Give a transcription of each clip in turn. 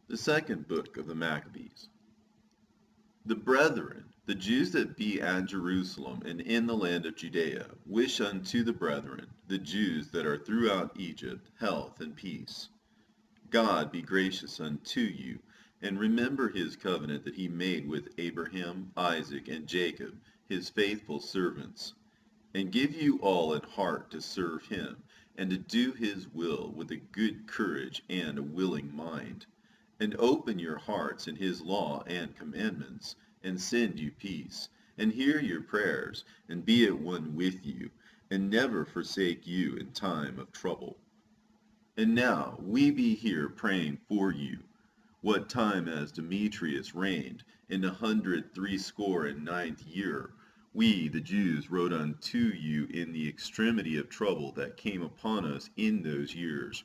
The second book of the Maccabees. The brethren, the Jews that be at Jerusalem and in the land of Judea, wish unto the brethren, the Jews that are throughout Egypt, health and peace. God be gracious unto you, and remember his covenant that he made with Abraham, Isaac, and Jacob, his faithful servants, and give you all an heart to serve him, and to do his will with a good courage and a willing mind, and open your hearts in his law and commandments, and send you peace, and hear your prayers, and be at one with you, and never forsake you in time of trouble. And now we be here praying for you, what time as Demetrius reigned, in 169th year, we, the Jews, wrote unto you in the extremity of trouble that came upon us in those years,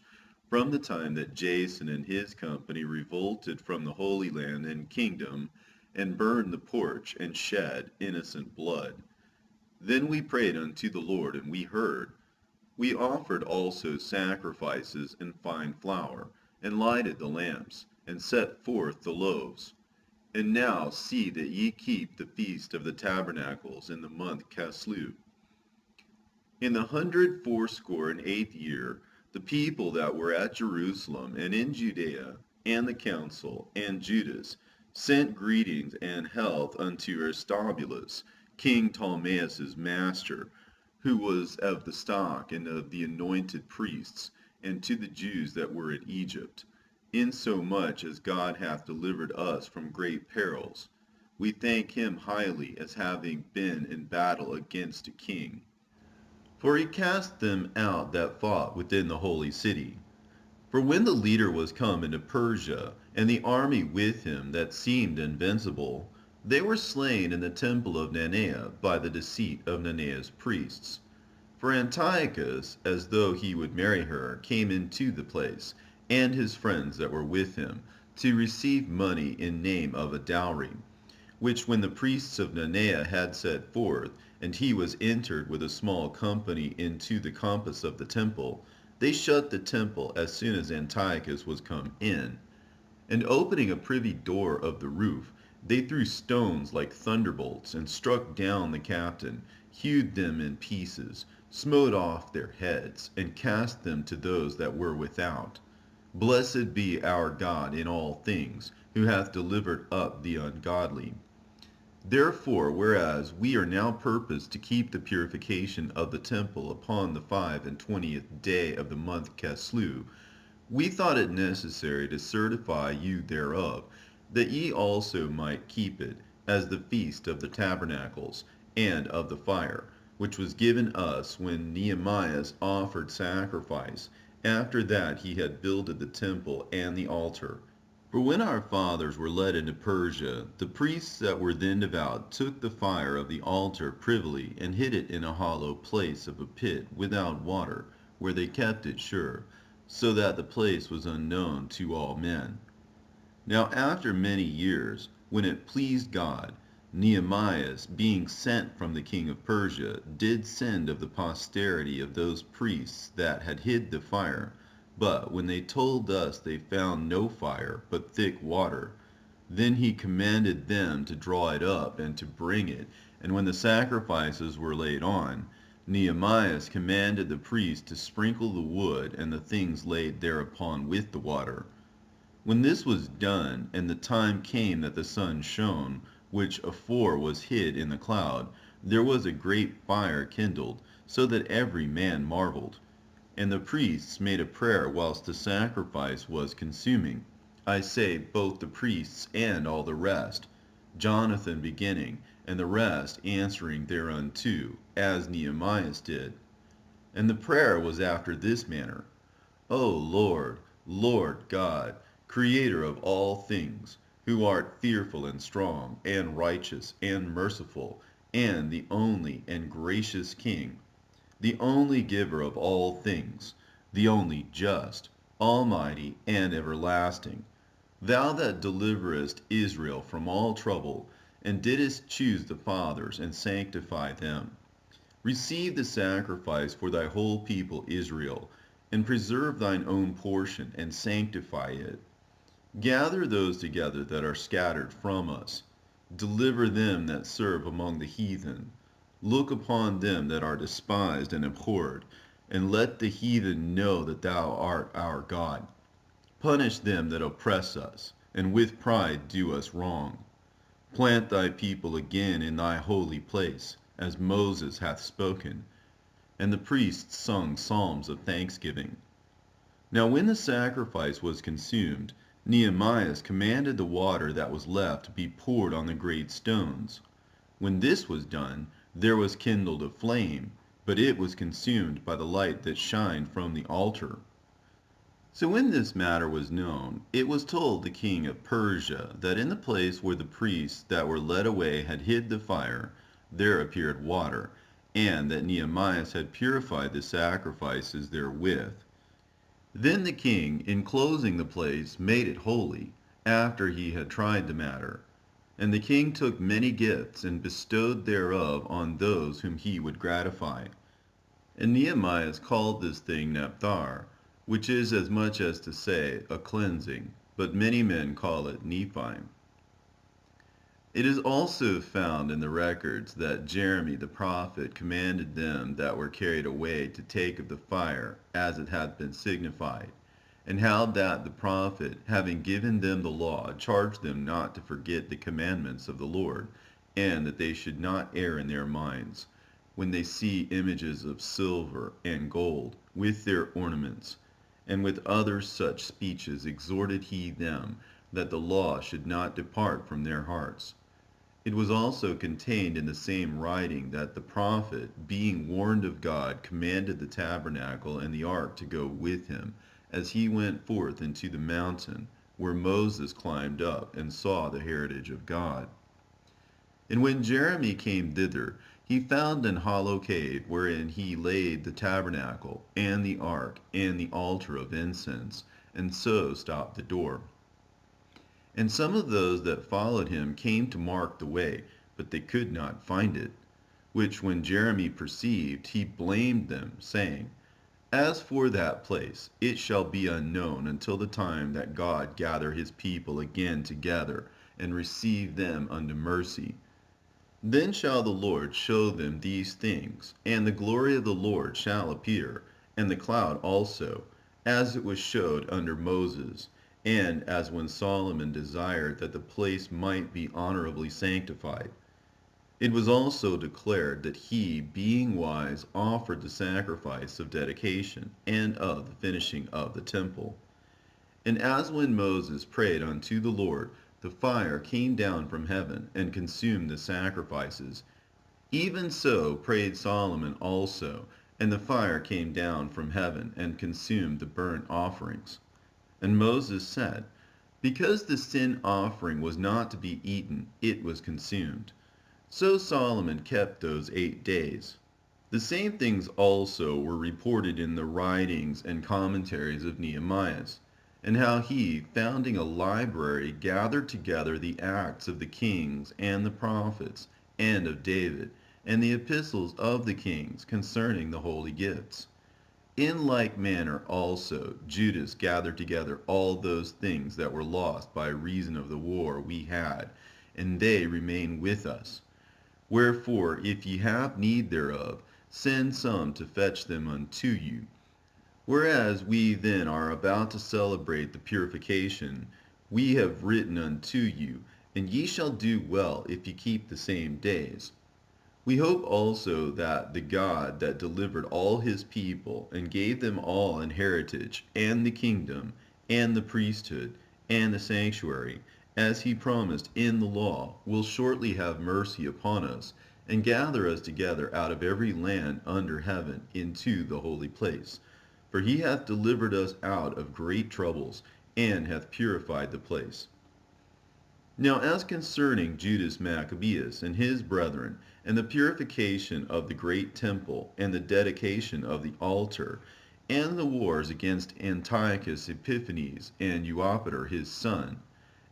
from the time that Jason and his company revolted from the Holy Land and kingdom, and burned the porch, and shed innocent blood. Then we prayed unto the Lord, and we heard. We offered also sacrifices and fine flour, and lighted the lamps, and set forth the loaves. And now see that ye keep the feast of the tabernacles in the month Caslu. In the 168th year, the people that were at Jerusalem and in Judea, and the council, and Judas, sent greetings and health unto Aristobulus, King Ptolemaeus' master, who was of the stock and of the anointed priests, and to the Jews that were in Egypt, insomuch as God hath delivered us from great perils. We thank him highly as having been in battle against a king. For he cast them out that fought within the holy city. For when the leader was come into Persia, and the army with him that seemed invincible, they were slain in the temple of Nanea by the deceit of Nanea's priests. For Antiochus, as though he would marry her, came into the place, and his friends that were with him, to receive money in name of a dowry, which when the priests of Nanea had set forth, and he was entered with a small company into the compass of the temple, they shut the temple as soon as Antiochus was come in. And opening a privy door of the roof, they threw stones like thunderbolts, and struck down the captain, hewed them in pieces, smote off their heads, and cast them to those that were without. Blessed be our God in all things, who hath delivered up the ungodly. Therefore, whereas we are now purposed to keep the purification of the temple upon the 25th day of the month Caslu, we thought it necessary to certify you thereof, that ye also might keep it, as the feast of the tabernacles, and of the fire, which was given us when Nehemiah offered sacrifice, after that he had builded the temple and the altar. For when our fathers were led into Persia, the priests that were then devout took the fire of the altar privily, and hid it in a hollow place of a pit without water, where they kept it sure, so that the place was unknown to all men. Now after many years, when it pleased God, Nehemiah, being sent from the king of Persia, did send of the posterity of those priests that had hid the fire. But when they told us they found no fire, but thick water, then he commanded them to draw it up and to bring it. And when the sacrifices were laid on, Nehemiah commanded the priests to sprinkle the wood and the things laid thereupon with the water. When this was done, and the time came that the sun shone, which afore was hid in the cloud, there was a great fire kindled, so that every man marveled. And the priests made a prayer whilst the sacrifice was consuming. I say, both the priests and all the rest, Jonathan beginning, and the rest answering thereunto, as Nehemiah did. And the prayer was after this manner: O Lord, Lord God, Creator of all things, who art fearful and strong, and righteous and merciful, and the only and gracious King, the only giver of all things, the only just, almighty, and everlasting, thou that deliverest Israel from all trouble, and didst choose the fathers and sanctify them. Receive the sacrifice for thy whole people Israel, and preserve thine own portion, and sanctify it. Gather those together that are scattered from us. Deliver them that serve among the heathen. Look upon them that are despised and abhorred, and let the heathen know that thou art our God. Punish them that oppress us, and with pride do us wrong. Plant thy people again in thy holy place, as Moses hath spoken. And the priests sung psalms of thanksgiving. Now when the sacrifice was consumed, Nehemiah commanded the water that was left to be poured on the great stones. When this was done, there was kindled a flame, but it was consumed by the light that shined from the altar. So when this matter was known, it was told the king of Persia that in the place where the priests that were led away had hid the fire, there appeared water, and that Nehemiah had purified the sacrifices therewith. Then the king, enclosing the place, made it holy, after he had tried the matter. And the king took many gifts, and bestowed thereof on those whom he would gratify. And Nehemiah called this thing Nephthar, which is as much as to say, a cleansing, but many men call it Nephi. It is also found in the records that Jeremy the prophet commanded them that were carried away to take of the fire, as it hath been signified, and how that the prophet, having given them the law, charged them not to forget the commandments of the Lord, and that they should not err in their minds, when they see images of silver and gold, with their ornaments. And with other such speeches exhorted he them, that the law should not depart from their hearts. It was also contained in the same writing that the prophet, being warned of God, commanded the tabernacle and the ark to go with him, as he went forth into the mountain, where Moses climbed up and saw the heritage of God. And when Jeremy came thither, he found an hollow cave, wherein he laid the tabernacle, and the ark, and the altar of incense, and so stopped the door. And some of those that followed him came to mark the way, but they could not find it. Which when Jeremy perceived, he blamed them, saying, As for that place, it shall be unknown until the time that God gather his people again together, and receive them unto mercy. Then shall the Lord show them these things, and the glory of the Lord shall appear, and the cloud also, as it was showed under Moses, and as when Solomon desired that the place might be honorably sanctified. It was also declared that he, being wise, offered the sacrifice of dedication, and of the finishing of the temple. And as when Moses prayed unto the Lord, the fire came down from heaven, and consumed the sacrifices, even so prayed Solomon also, and the fire came down from heaven, and consumed the burnt offerings. And Moses said, Because the sin offering was not to be eaten, it was consumed. So Solomon kept those 8 days. The same things also were reported in the writings and commentaries of Nehemiah, and how he, founding a library, gathered together the acts of the kings and the prophets, and of David, and the epistles of the kings concerning the holy gifts. In like manner also Judas gathered together all those things that were lost by reason of the war we had, and they remain with us. Wherefore, if ye have need thereof, send some to fetch them unto you. Whereas we then are about to celebrate the purification, we have written unto you, and ye shall do well if ye keep the same days. We hope also that the God that delivered all his people, and gave them all an heritage, and the kingdom, and the priesthood, and the sanctuary, as he promised in the law, will shortly have mercy upon us, and gather us together out of every land under heaven into the holy place. For he hath delivered us out of great troubles, and hath purified the place. Now as concerning Judas Maccabeus and his brethren, and the purification of the great temple, and the dedication of the altar, and the wars against Antiochus Epiphanes and Eupator his son,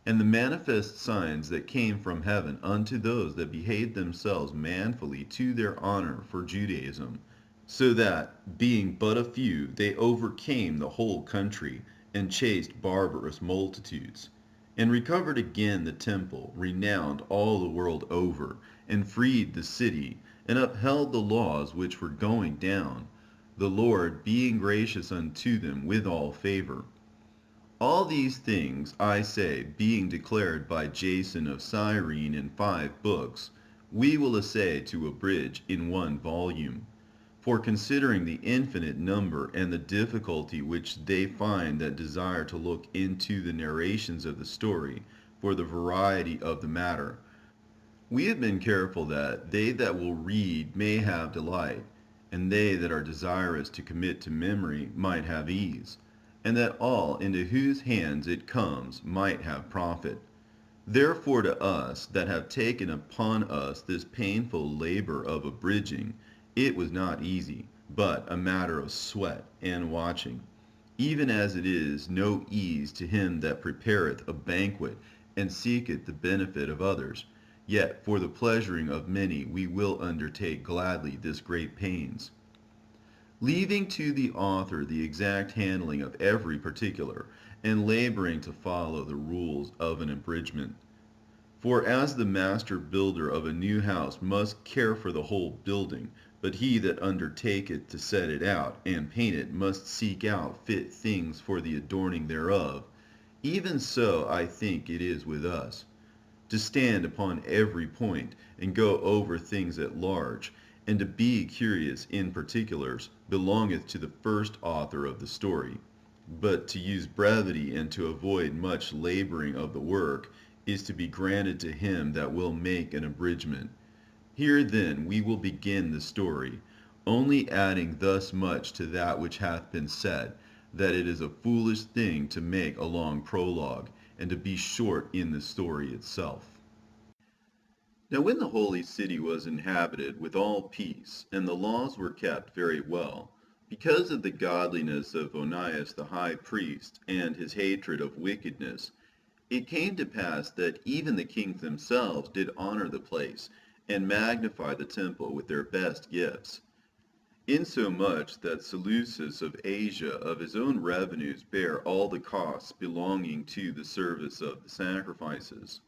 and the manifest signs that came from heaven unto those that behaved themselves manfully to their honor for Judaism, so that, being but a few, they overcame the whole country, and chased barbarous multitudes, and recovered again the temple, renowned all the world over, and freed the city, and upheld the laws which were going down, the Lord being gracious unto them with all favor. All these things, I say, being declared by Jason of Cyrene in 5 books, we will essay to abridge in 1 volume. For considering the infinite number and the difficulty which they find that desire to look into the narrations of the story, for the variety of the matter, we have been careful that they that will read may have delight, and they that are desirous to commit to memory might have ease, and that all into whose hands it comes might have profit. Therefore to us that have taken upon us this painful labor of abridging, it was not easy, but a matter of sweat and watching, even as it is no ease to him that prepareth a banquet and seeketh the benefit of others. Yet for the pleasuring of many we will undertake gladly this great pains, leaving to the author the exact handling of every particular, and laboring to follow the rules of an abridgment. For as the master builder of a new house must care for the whole building, but he that undertaketh to set it out and paint it must seek out fit things for the adorning thereof, even so I think it is with us, to stand upon every point, and go over things at large, and to be curious in particulars, belongeth to the first author of the story. But to use brevity and to avoid much laboring of the work is to be granted to him that will make an abridgment. Here then we will begin the story, only adding thus much to that which hath been said, that it is a foolish thing to make a long prologue, and to be short in the story itself. Now when the holy city was inhabited with all peace, and the laws were kept very well, because of the godliness of Onias the high priest, and his hatred of wickedness, it came to pass that even the kings themselves did honor the place, and magnify the temple with their best gifts, insomuch that Seleucus of Asia of his own revenues bare all the costs belonging to the service of the sacrifices.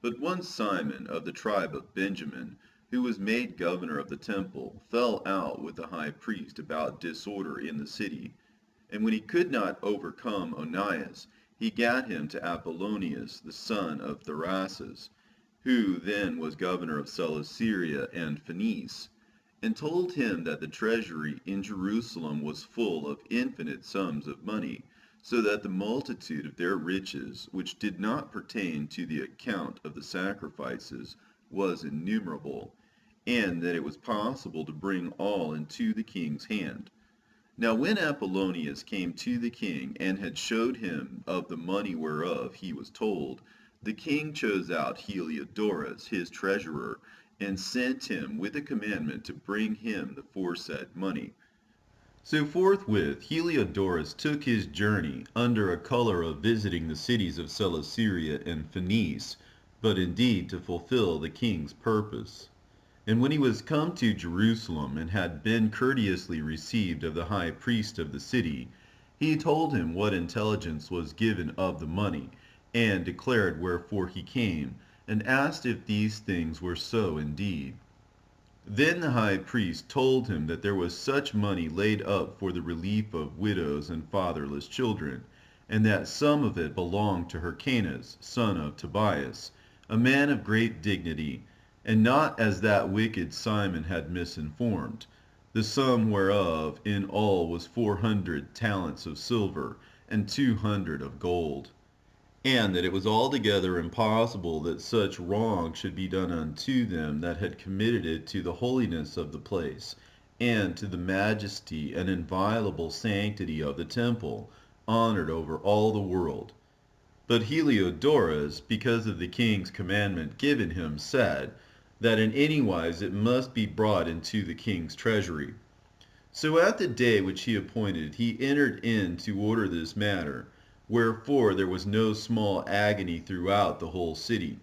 But one Simon of the tribe of Benjamin, who was made governor of the temple, fell out with the high priest about disorder in the city, and when he could not overcome Onias, he gat him to Apollonius the son of Thrasus, who then was governor of Celesyria and Phoenice, and told him that the treasury in Jerusalem was full of infinite sums of money, so that the multitude of their riches, which did not pertain to the account of the sacrifices, was innumerable, and that it was possible to bring all into the king's hand. Now when Apollonius came to the king, and had showed him of the money whereof he was told, the king chose out Heliodorus his treasurer, and sent him with a commandment to bring him the foresaid money. So forthwith Heliodorus took his journey, under a color of visiting the cities of Celesyria and Phoenice, but indeed to fulfill the king's purpose. And when he was come to Jerusalem, and had been courteously received of the high priest of the city, he told him what intelligence was given of the money, and declared wherefore he came, and asked if these things were so indeed. Then the high priest told him that there was such money laid up for the relief of widows and fatherless children, and that some of it belonged to Hyrcanus, son of Tobias, a man of great dignity, and not as that wicked Simon had misinformed, the sum whereof in all was 400 talents of silver, and 200 of gold, and that it was altogether impossible that such wrong should be done unto them that had committed it to the holiness of the place, and to the majesty and inviolable sanctity of the temple, honored over all the world. But Heliodorus, because of the king's commandment given him, said, that in any wise it must be brought into the king's treasury. So at the day which he appointed, he entered in to order this matter, wherefore there was no small agony throughout the whole city.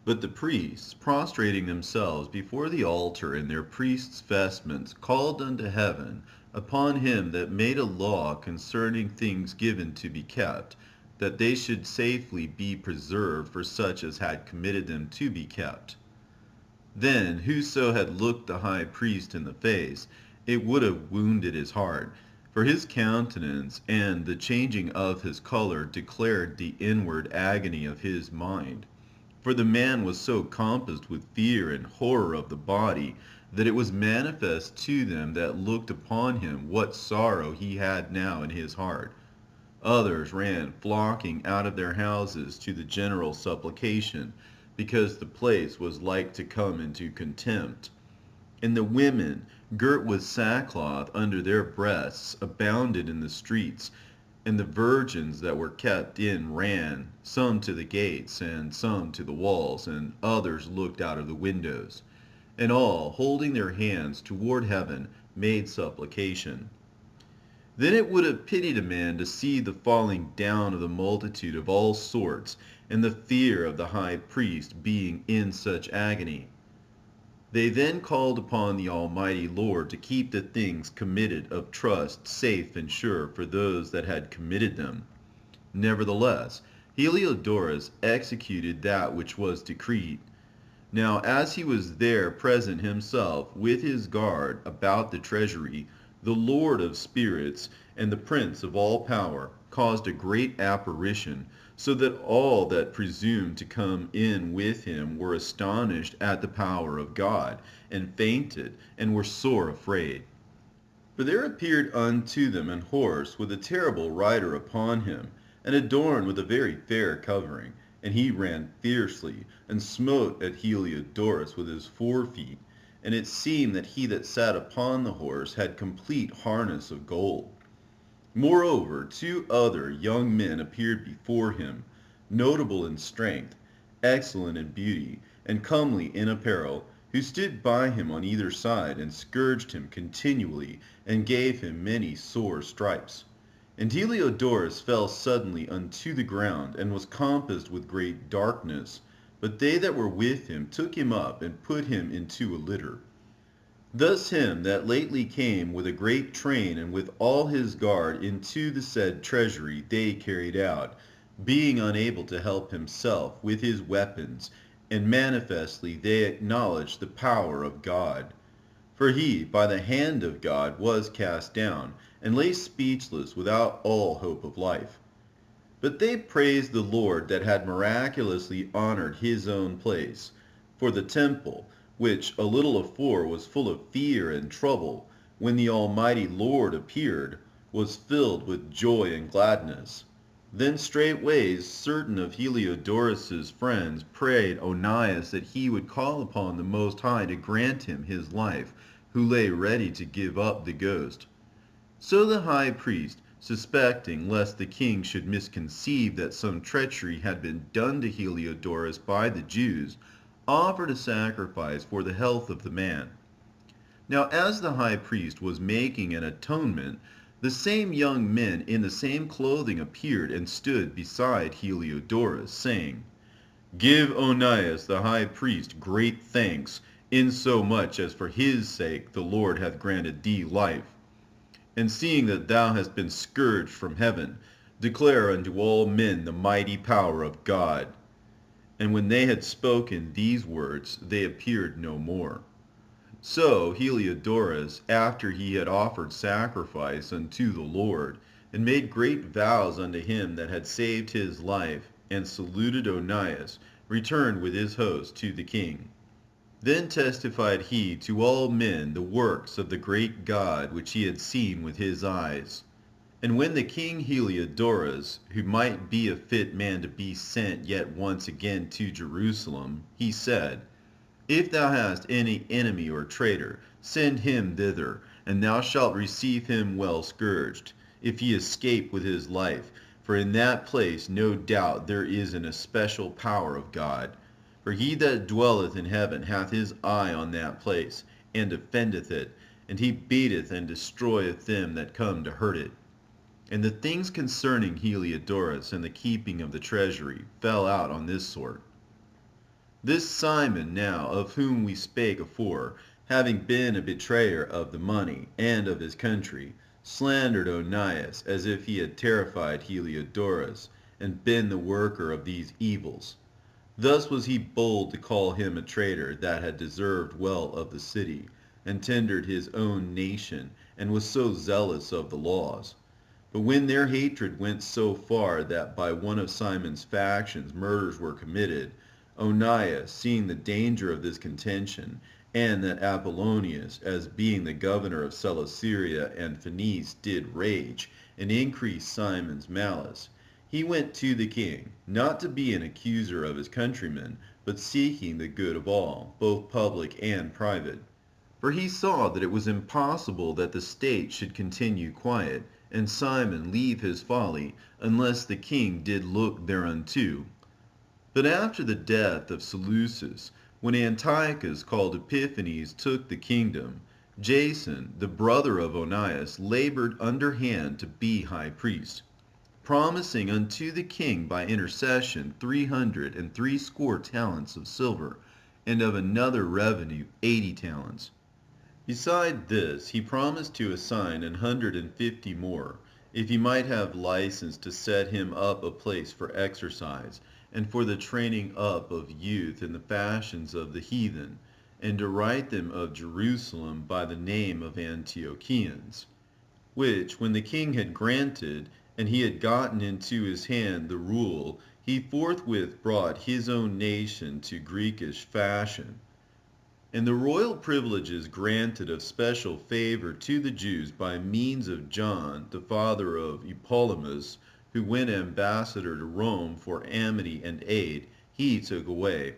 But the priests, prostrating themselves before the altar in their priests' vestments, called unto heaven upon him that made a law concerning things given to be kept, that they should safely be preserved for such as had committed them to be kept. Then whoso had looked the high priest in the face, it would have wounded his heart, for his countenance and the changing of his color declared the inward agony of his mind. For the man was so compassed with fear and horror of the body, that it was manifest to them that looked upon him what sorrow he had now in his heart. Others ran flocking out of their houses to the general supplication, because the place was like to come into contempt. And the women, girt with sackcloth under their breasts, abounded in the streets. And the virgins that were kept in ran, some to the gates, and some to the walls, and others looked out of the windows. And all, holding their hands toward heaven, made supplication. Then it would have pitied a man to see the falling down of the multitude of all sorts, and the fear of the high priest being in such agony. They then called upon the Almighty Lord to keep the things committed of trust safe and sure for those that had committed them. Nevertheless, Heliodorus executed that which was decreed. Now as he was there present himself with his guard about the treasury, the Lord of spirits and the Prince of all power caused a great apparition, so that all that presumed to come in with him were astonished at the power of God, and fainted, and were sore afraid. For there appeared unto them an horse with a terrible rider upon him, and adorned with a very fair covering. And he ran fiercely, and smote at Heliodorus with his forefeet. And it seemed that he that sat upon the horse had complete harness of gold. Moreover, 2 other young men appeared before him, notable in strength, excellent in beauty, and comely in apparel, who stood by him on either side, and scourged him continually, and gave him many sore stripes. And Heliodorus fell suddenly unto the ground, and was compassed with great darkness. But they that were with him took him up, and put him into a litter. Thus him that lately came with a great train and with all his guard into the said treasury they carried out, being unable to help himself with his weapons, and manifestly they acknowledged the power of God. For he, by the hand of God, was cast down, and lay speechless without all hope of life. But they praised the Lord that had miraculously honored his own place. For the temple, which a little afore was full of fear and trouble, when the Almighty Lord appeared, was filled with joy and gladness. Then straightways certain of Heliodorus' friends prayed Onias that he would call upon the Most High to grant him his life, who lay ready to give up the ghost. So the high priest, suspecting lest the king should misconceive that some treachery had been done to Heliodorus by the Jews, offered a sacrifice for the health of the man. Now as the high priest was making an atonement, the same young men in the same clothing appeared and stood beside Heliodorus, saying, Give Onias the high priest great thanks, insomuch as for his sake the Lord hath granted thee life. And seeing that thou hast been scourged from heaven, declare unto all men the mighty power of God. And when they had spoken these words, they appeared no more. So Heliodorus, after he had offered sacrifice unto the Lord, and made great vows unto him that had saved his life, and saluted Onias, returned with his host to the king. Then testified he to all men the works of the great God which he had seen with his eyes. And when the king Heliodorus, who might be a fit man to be sent yet once again to Jerusalem, he said, If thou hast any enemy or traitor, send him thither, and thou shalt receive him well scourged, if he escape with his life, for in that place no doubt there is an especial power of God. For he that dwelleth in heaven hath his eye on that place, and defendeth it, and he beateth and destroyeth them that come to hurt it. And the things concerning Heliodorus and the keeping of the treasury fell out on this sort. This Simon now, of whom we spake afore, having been a betrayer of the money and of his country, slandered Onias as if he had terrified Heliodorus, and been the worker of these evils. Thus was he bold to call him a traitor that had deserved well of the city, and tendered his own nation, and was so zealous of the laws. But when their hatred went so far that by one of Simon's factions murders were committed, Onias, seeing the danger of this contention, and that Apollonius, as being the governor of Celesyria and Phoenice, did rage, and increase Simon's malice, he went to the king, not to be an accuser of his countrymen, but seeking the good of all, both public and private. For he saw that it was impossible that the state should continue quiet, and Simon leave his folly, unless the king did look thereunto. But after the death of Seleucus, when Antiochus called Epiphanes took the kingdom, Jason, the brother of Onias, labored underhand to be high priest, promising unto the king by intercession 360 talents of silver, and of another revenue 80 talents. Beside this, he promised to assign 150 more, if he might have license to set him up a place for exercise, and for the training up of youth in the fashions of the heathen, and to write them of Jerusalem by the name of Antiochians. Which, when the king had granted, and he had gotten into his hand the rule, he forthwith brought his own nation to Greekish fashion. And the royal privileges granted of special favor to the Jews by means of John, the father of Eupolemus, who went ambassador to Rome for amity and aid, he took away.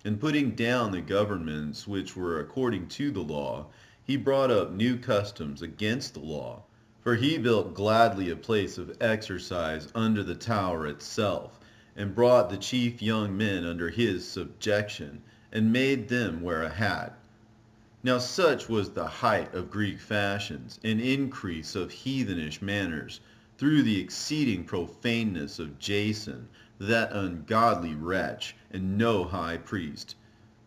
And putting down the governments which were according to the law, he brought up new customs against the law. For he built gladly a place of exercise under the tower itself, and brought the chief young men under his subjection, and made them wear a hat. Now such was the height of Greek fashions, and increase of heathenish manners, through the exceeding profaneness of Jason, that ungodly wretch, and no high priest,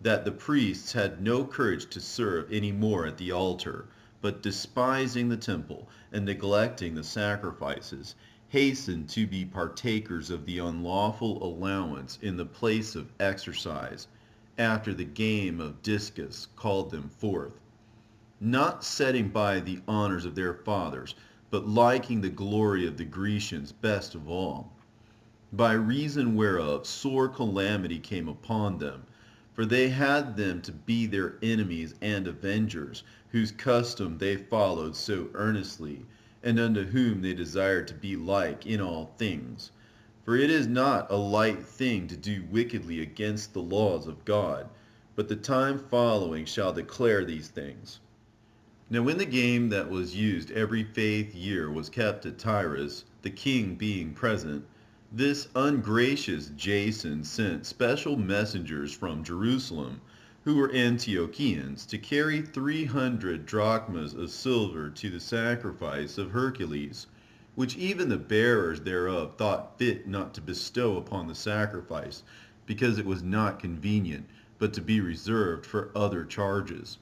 that the priests had no courage to serve any more at the altar, but despising the temple, and neglecting the sacrifices, hastened to be partakers of the unlawful allowance in the place of exercise, after the game of discus called them forth, not setting by the honors of their fathers, but liking the glory of the Grecians best of all. By reason whereof sore calamity came upon them, for they had them to be their enemies and avengers, whose custom they followed so earnestly, and unto whom they desired to be like in all things. For it is not a light thing to do wickedly against the laws of God, but the time following shall declare these things. Now when the game that was used every 5th year was kept at Tyrus, the king being present, this ungracious Jason sent special messengers from Jerusalem, who were Antiochians, to carry 300 drachmas of silver to the sacrifice of Hercules, which even the bearers thereof thought fit not to bestow upon the sacrifice, because it was not convenient, but to be reserved for other charges.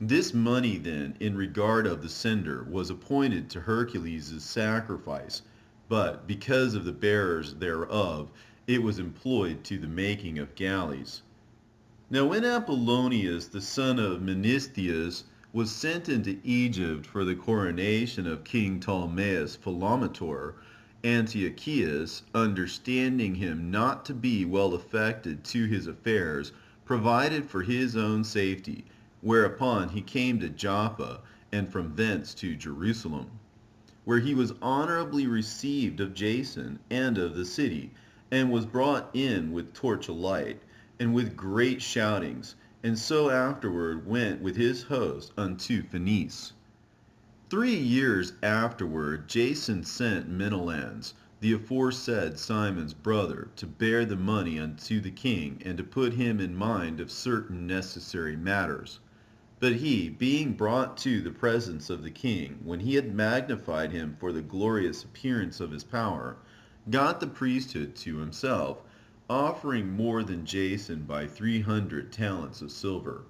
This money then, in regard of the sender, was appointed to Hercules' sacrifice, but because of the bearers thereof, it was employed to the making of galleys. Now when Apollonius, the son of Menestheus, was sent into Egypt for the coronation of King Ptolemaeus Philometor, Antiochus, understanding him not to be well affected to his affairs, provided for his own safety, whereupon he came to Joppa, and from thence to Jerusalem, where he was honorably received of Jason and of the city, and was brought in with torch alight, and with great shoutings, and so afterward went with his host unto Phoenice. 3 years afterward Jason sent Menelaus, the aforesaid Simon's brother, to bear the money unto the king, and to put him in mind of certain necessary matters. But he, being brought to the presence of the king, when he had magnified him for the glorious appearance of his power, got the priesthood to himself, offering more than Jason by 300 talents of silver.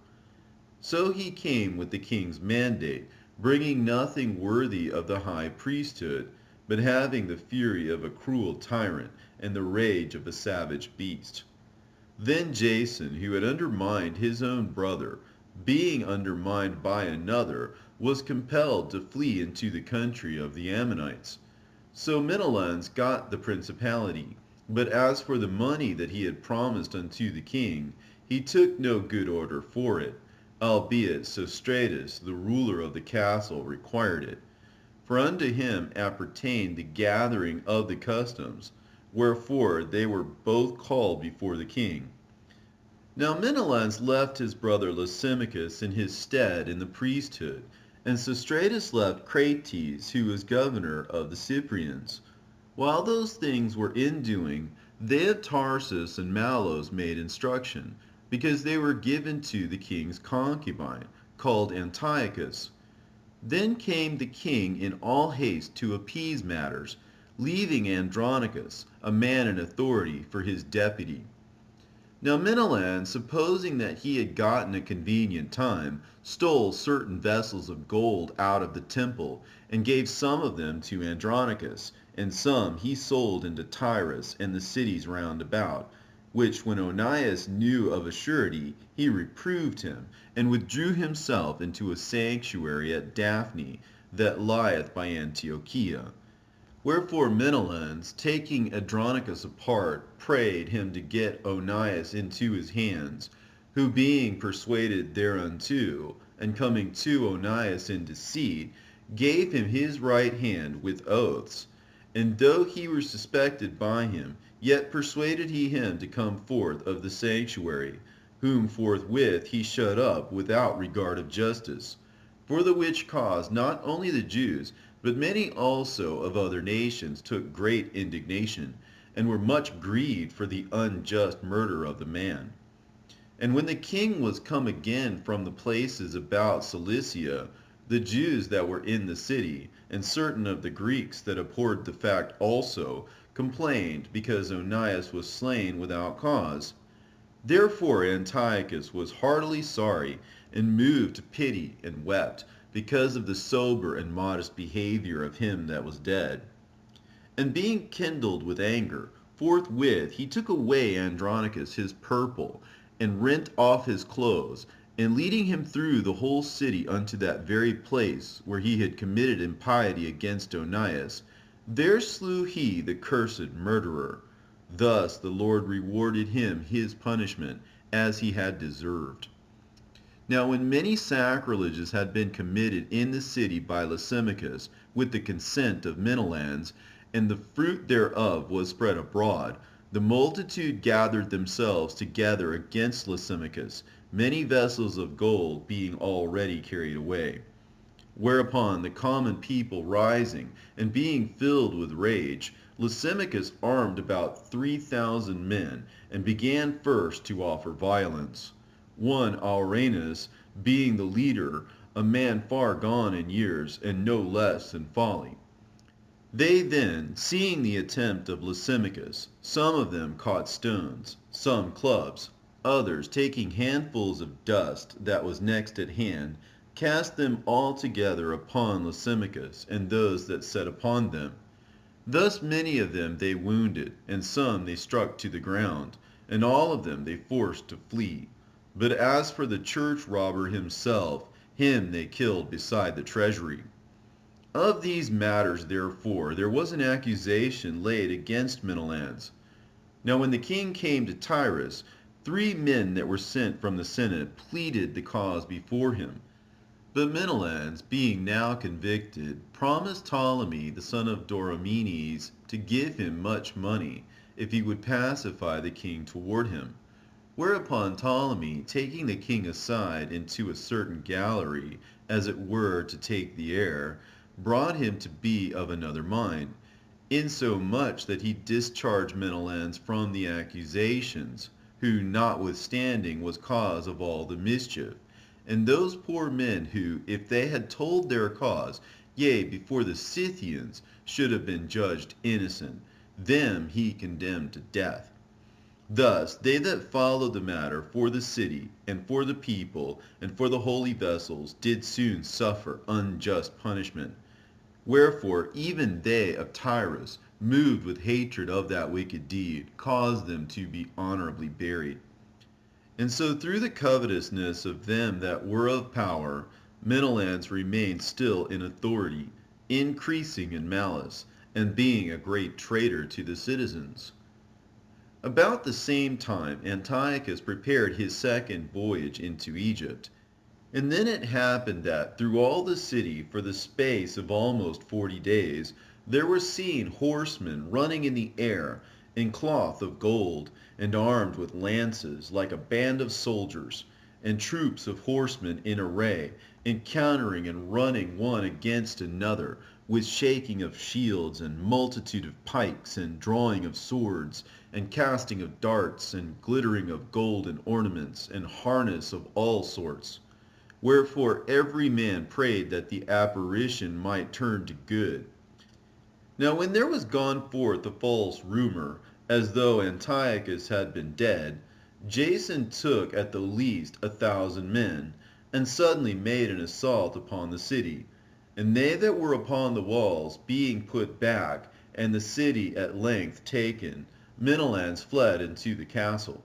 So he came with the king's mandate, bringing nothing worthy of the high priesthood, but having the fury of a cruel tyrant and the rage of a savage beast. Then Jason, who had undermined his own brother, being undermined by another, was compelled to flee into the country of the Ammonites. So Menelans got the principality, but as for the money that he had promised unto the king, he took no good order for it, albeit Sostratus, the ruler of the castle, required it. For unto him appertained the gathering of the customs, wherefore they were both called before the king. Now Menelans left his brother Lysimachus in his stead in the priesthood, and Sostratus left Crates, who was governor of the Cyprians. While those things were in doing, they of Tarsus and Malos made instruction, because they were given to the king's concubine, called Antiochus. Then came the king in all haste to appease matters, leaving Andronicus, a man in authority, for his deputy. Now Menelans, supposing that he had gotten a convenient time, stole certain vessels of gold out of the temple, and gave some of them to Andronicus, and some he sold into Tyrus and the cities round about, which when Onias knew of a surety, he reproved him, and withdrew himself into a sanctuary at Daphne, that lieth by Antiochia. Wherefore Menelans, taking Andronicus apart, prayed him to get Onias into his hands, who being persuaded thereunto, and coming to Onias in deceit, gave him his right hand with oaths. And though he were suspected by him, yet persuaded he him to come forth of the sanctuary, whom forthwith he shut up without regard of justice. For the which cause not only the Jews, but many also of other nations took great indignation, and were much grieved for the unjust murder of the man. And when the king was come again from the places about Cilicia, the Jews that were in the city, and certain of the Greeks that abhorred the fact also, complained because Onias was slain without cause. Therefore Antiochus was heartily sorry, and moved to pity, and wept, because of the sober and modest behavior of him that was dead. And being kindled with anger, forthwith he took away Andronicus his purple, and rent off his clothes, and leading him through the whole city unto that very place where he had committed impiety against Onias, there slew he the cursed murderer. Thus the Lord rewarded him his punishment, as he had deserved. Now when many sacrileges had been committed in the city by Lysimachus, with the consent of Menelans, and the fruit thereof was spread abroad, the multitude gathered themselves together against Lysimachus, many vessels of gold being already carried away. Whereupon the common people rising, and being filled with rage, Lysimachus armed about 3,000 men, and began first to offer violence. One Auranus being the leader, a man far gone in years, and no less in folly. They then, seeing the attempt of Lysimachus, some of them caught stones, some clubs, others taking handfuls of dust that was next at hand, cast them all together upon Lysimachus and those that sat upon them. Thus many of them they wounded, and some they struck to the ground, and all of them they forced to flee. But as for the church robber himself, him they killed beside the treasury. Of these matters, therefore, there was an accusation laid against Menelans. Now when the king came to Tyrus, 3 men that were sent from the Senate pleaded the cause before him. But Menelans, being now convicted, promised Ptolemy the son of Doramenes to give him much money, if he would pacify the king toward him. Whereupon Ptolemy, taking the king aside into a certain gallery, as it were to take the air, brought him to be of another mind, insomuch that he discharged Menelans from the accusations, who notwithstanding was cause of all the mischief. And those poor men who, if they had told their cause, yea, before the Scythians, should have been judged innocent, them he condemned to death. Thus they that followed the matter for the city, and for the people, and for the holy vessels, did soon suffer unjust punishment. Wherefore even they of Tyrus, moved with hatred of that wicked deed, caused them to be honorably buried. And so through the covetousness of them that were of power, Menelaus remained still in authority, increasing in malice, and being a great traitor to the citizens. About the same time Antiochus prepared his second voyage into Egypt. And then it happened that through all the city, for the space of almost 40 days, there were seen horsemen running in the air, in cloth of gold, and armed with lances, like a band of soldiers, and troops of horsemen in array, encountering and running one against another, with shaking of shields, and multitude of pikes, and drawing of swords, and casting of darts, and glittering of golden ornaments, and harness of all sorts. Wherefore every man prayed that the apparition might turn to good. Now when there was gone forth a false rumor, as though Antiochus had been dead, Jason took at the least 1,000 men, and suddenly made an assault upon the city. And they that were upon the walls being put back, and the city at length taken, Menelaus fled into the castle.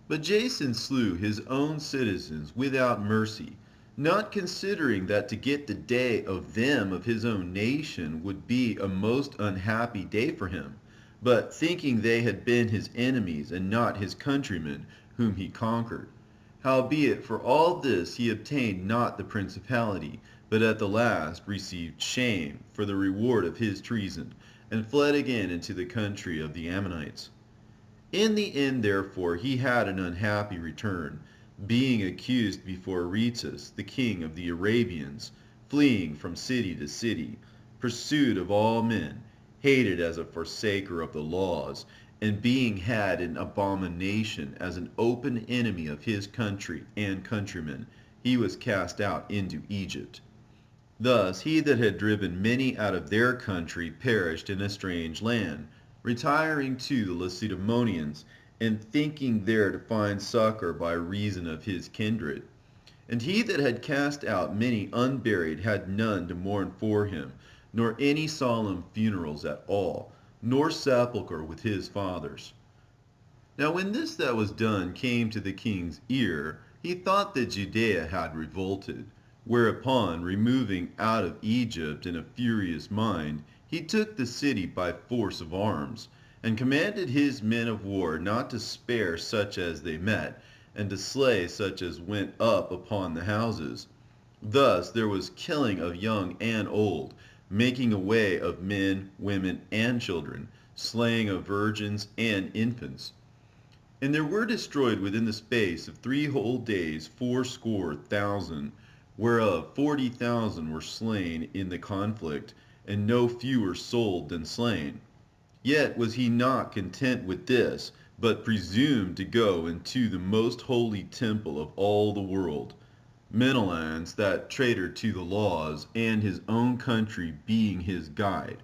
But Jason slew his own citizens without mercy, not considering that to get the day of them of his own nation would be a most unhappy day for him, but thinking they had been his enemies and not his countrymen whom he conquered. Howbeit for all this he obtained not the principality, but at the last received shame for the reward of his treason, and fled again into the country of the Ammonites. In the end, therefore, he had an unhappy return, being accused before Aretas, the king of the Arabians, fleeing from city to city, pursued of all men, hated as a forsaker of the laws, and being had in abomination as an open enemy of his country and countrymen, he was cast out into Egypt. Thus he that had driven many out of their country perished in a strange land, retiring to the Lacedaemonians, and thinking there to find succor by reason of his kindred. And he that had cast out many unburied had none to mourn for him, nor any solemn funerals at all, nor sepulchre with his fathers. Now when this that was done came to the king's ear, he thought that Judea had revolted. Whereupon, removing out of Egypt in a furious mind, he took the city by force of arms, and commanded his men of war not to spare such as they met, and to slay such as went up upon the houses. Thus there was killing of young and old, making away of men, women, and children, slaying of virgins and infants. And there were destroyed within the space of 3 whole days 80,000, whereof 40,000 were slain in the conflict, and no fewer sold than slain. Yet was he not content with this, but presumed to go into the most holy temple of all the world. Menelaus, that traitor to the laws, and his own country being his guide,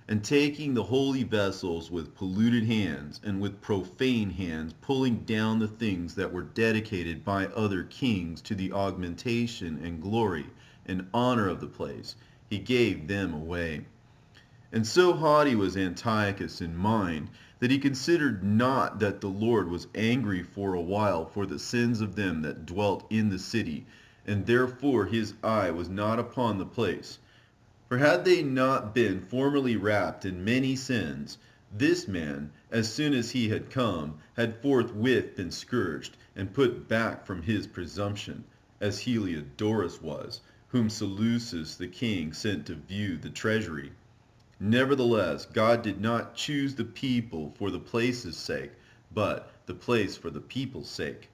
and taking the holy vessels with polluted hands, and with profane hands pulling down the things that were dedicated by other kings to the augmentation and glory and honor of the place, he gave them away. And so haughty was Antiochus in mind, that he considered not that the Lord was angry for a while for the sins of them that dwelt in the city, and therefore his eye was not upon the place. For had they not been formerly wrapped in many sins, this man, as soon as he had come, had forthwith been scourged, and put back from his presumption, as Heliodorus was, whom Seleucus the king sent to view the treasury. Nevertheless, God did not choose the people for the place's sake, but the place for the people's sake.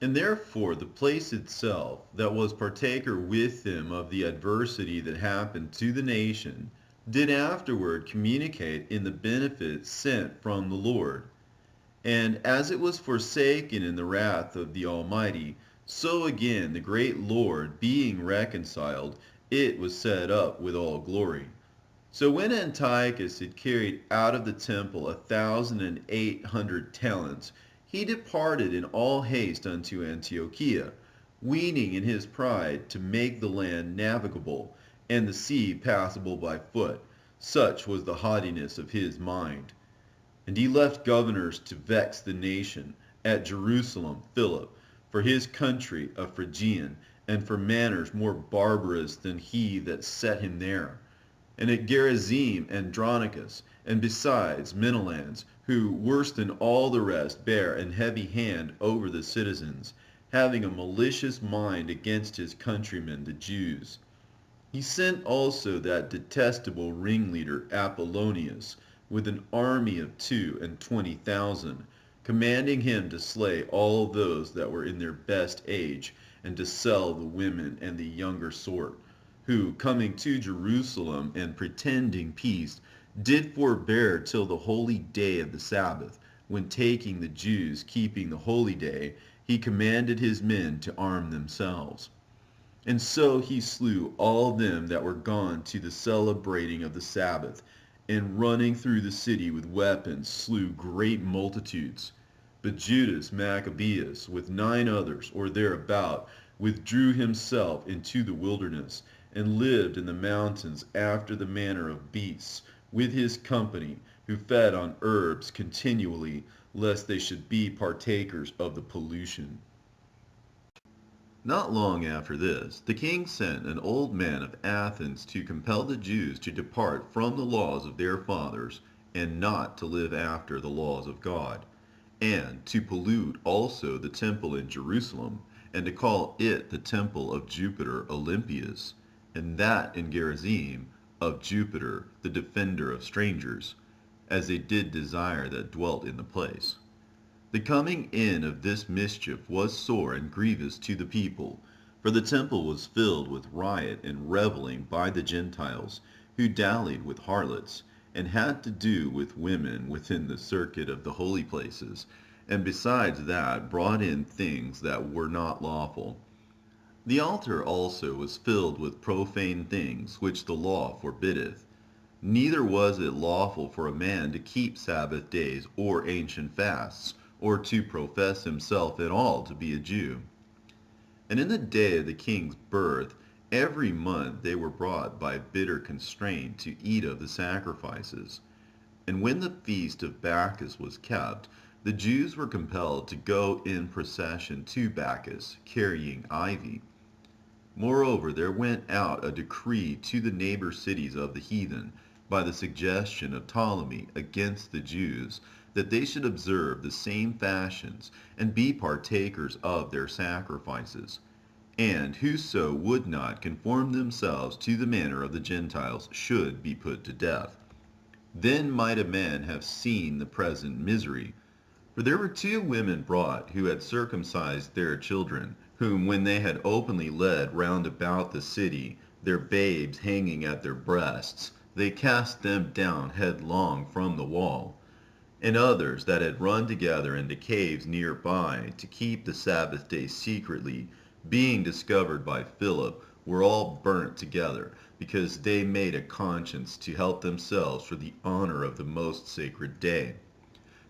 And therefore the place itself, that was partaker with them of the adversity that happened to the nation, did afterward communicate in the benefit sent from the Lord. And as it was forsaken in the wrath of the Almighty, so again the great Lord being reconciled, it was set up with all glory. So when Antiochus had carried out of the temple 1,800 talents, he departed in all haste unto Antiochia, weening in his pride to make the land navigable, and the sea passable by foot. Such was the haughtiness of his mind. And he left governors to vex the nation, at Jerusalem Philip, for his country a Phrygian, and for manners more barbarous than he that set him there. And at Gerizim Andronicus, and besides Menelans, who worse than all the rest bare an heavy hand over the citizens, having a malicious mind against his countrymen the Jews. He sent also that detestable ringleader Apollonius, with an army of 22,000, commanding him to slay all those that were in their best age, and to sell the women and the younger sort, who, coming to Jerusalem and pretending peace, did forbear till the holy day of the Sabbath, when taking the Jews keeping the holy day, he commanded his men to arm themselves. And so he slew all them that were gone to the celebrating of the Sabbath, and running through the city with weapons slew great multitudes. But Judas Maccabeus, with 9 others, or thereabout, withdrew himself into the wilderness, and lived in the mountains after the manner of beasts, with his company, who fed on herbs continually, lest they should be partakers of the pollution. Not long after this, the king sent an old man of Athens to compel the Jews to depart from the laws of their fathers, and not to live after the laws of God, and to pollute also the temple in Jerusalem, and to call it the temple of Jupiter Olympius, and that in Gerizim of Jupiter, the defender of strangers, as they did desire that dwelt in the place. The coming in of this mischief was sore and grievous to the people, for the temple was filled with riot and reveling by the Gentiles, who dallied with harlots, and had to do with women within the circuit of the holy places, and besides that brought in things that were not lawful. The altar also was filled with profane things, which the law forbiddeth. Neither was it lawful for a man to keep Sabbath days or ancient fasts, or to profess himself at all to be a Jew. And in the day of the king's birth, every month they were brought by bitter constraint to eat of the sacrifices. And when the feast of Bacchus was kept, the Jews were compelled to go in procession to Bacchus, carrying ivy. Moreover, there went out a decree to the neighbor cities of the heathen, by the suggestion of Ptolemy against the Jews, that they should observe the same fashions, and be partakers of their sacrifices. And whoso would not conform themselves to the manner of the Gentiles should be put to death. Then might a man have seen the present misery. For there were 2 women brought, who had circumcised their children, whom when they had openly led round about the city, their babes hanging at their breasts, they cast them down headlong from the wall. And others that had run together into caves near by, to keep the Sabbath day secretly, being discovered by Philip, were all burnt together, because they made a conscience to help themselves for the honor of the most sacred day.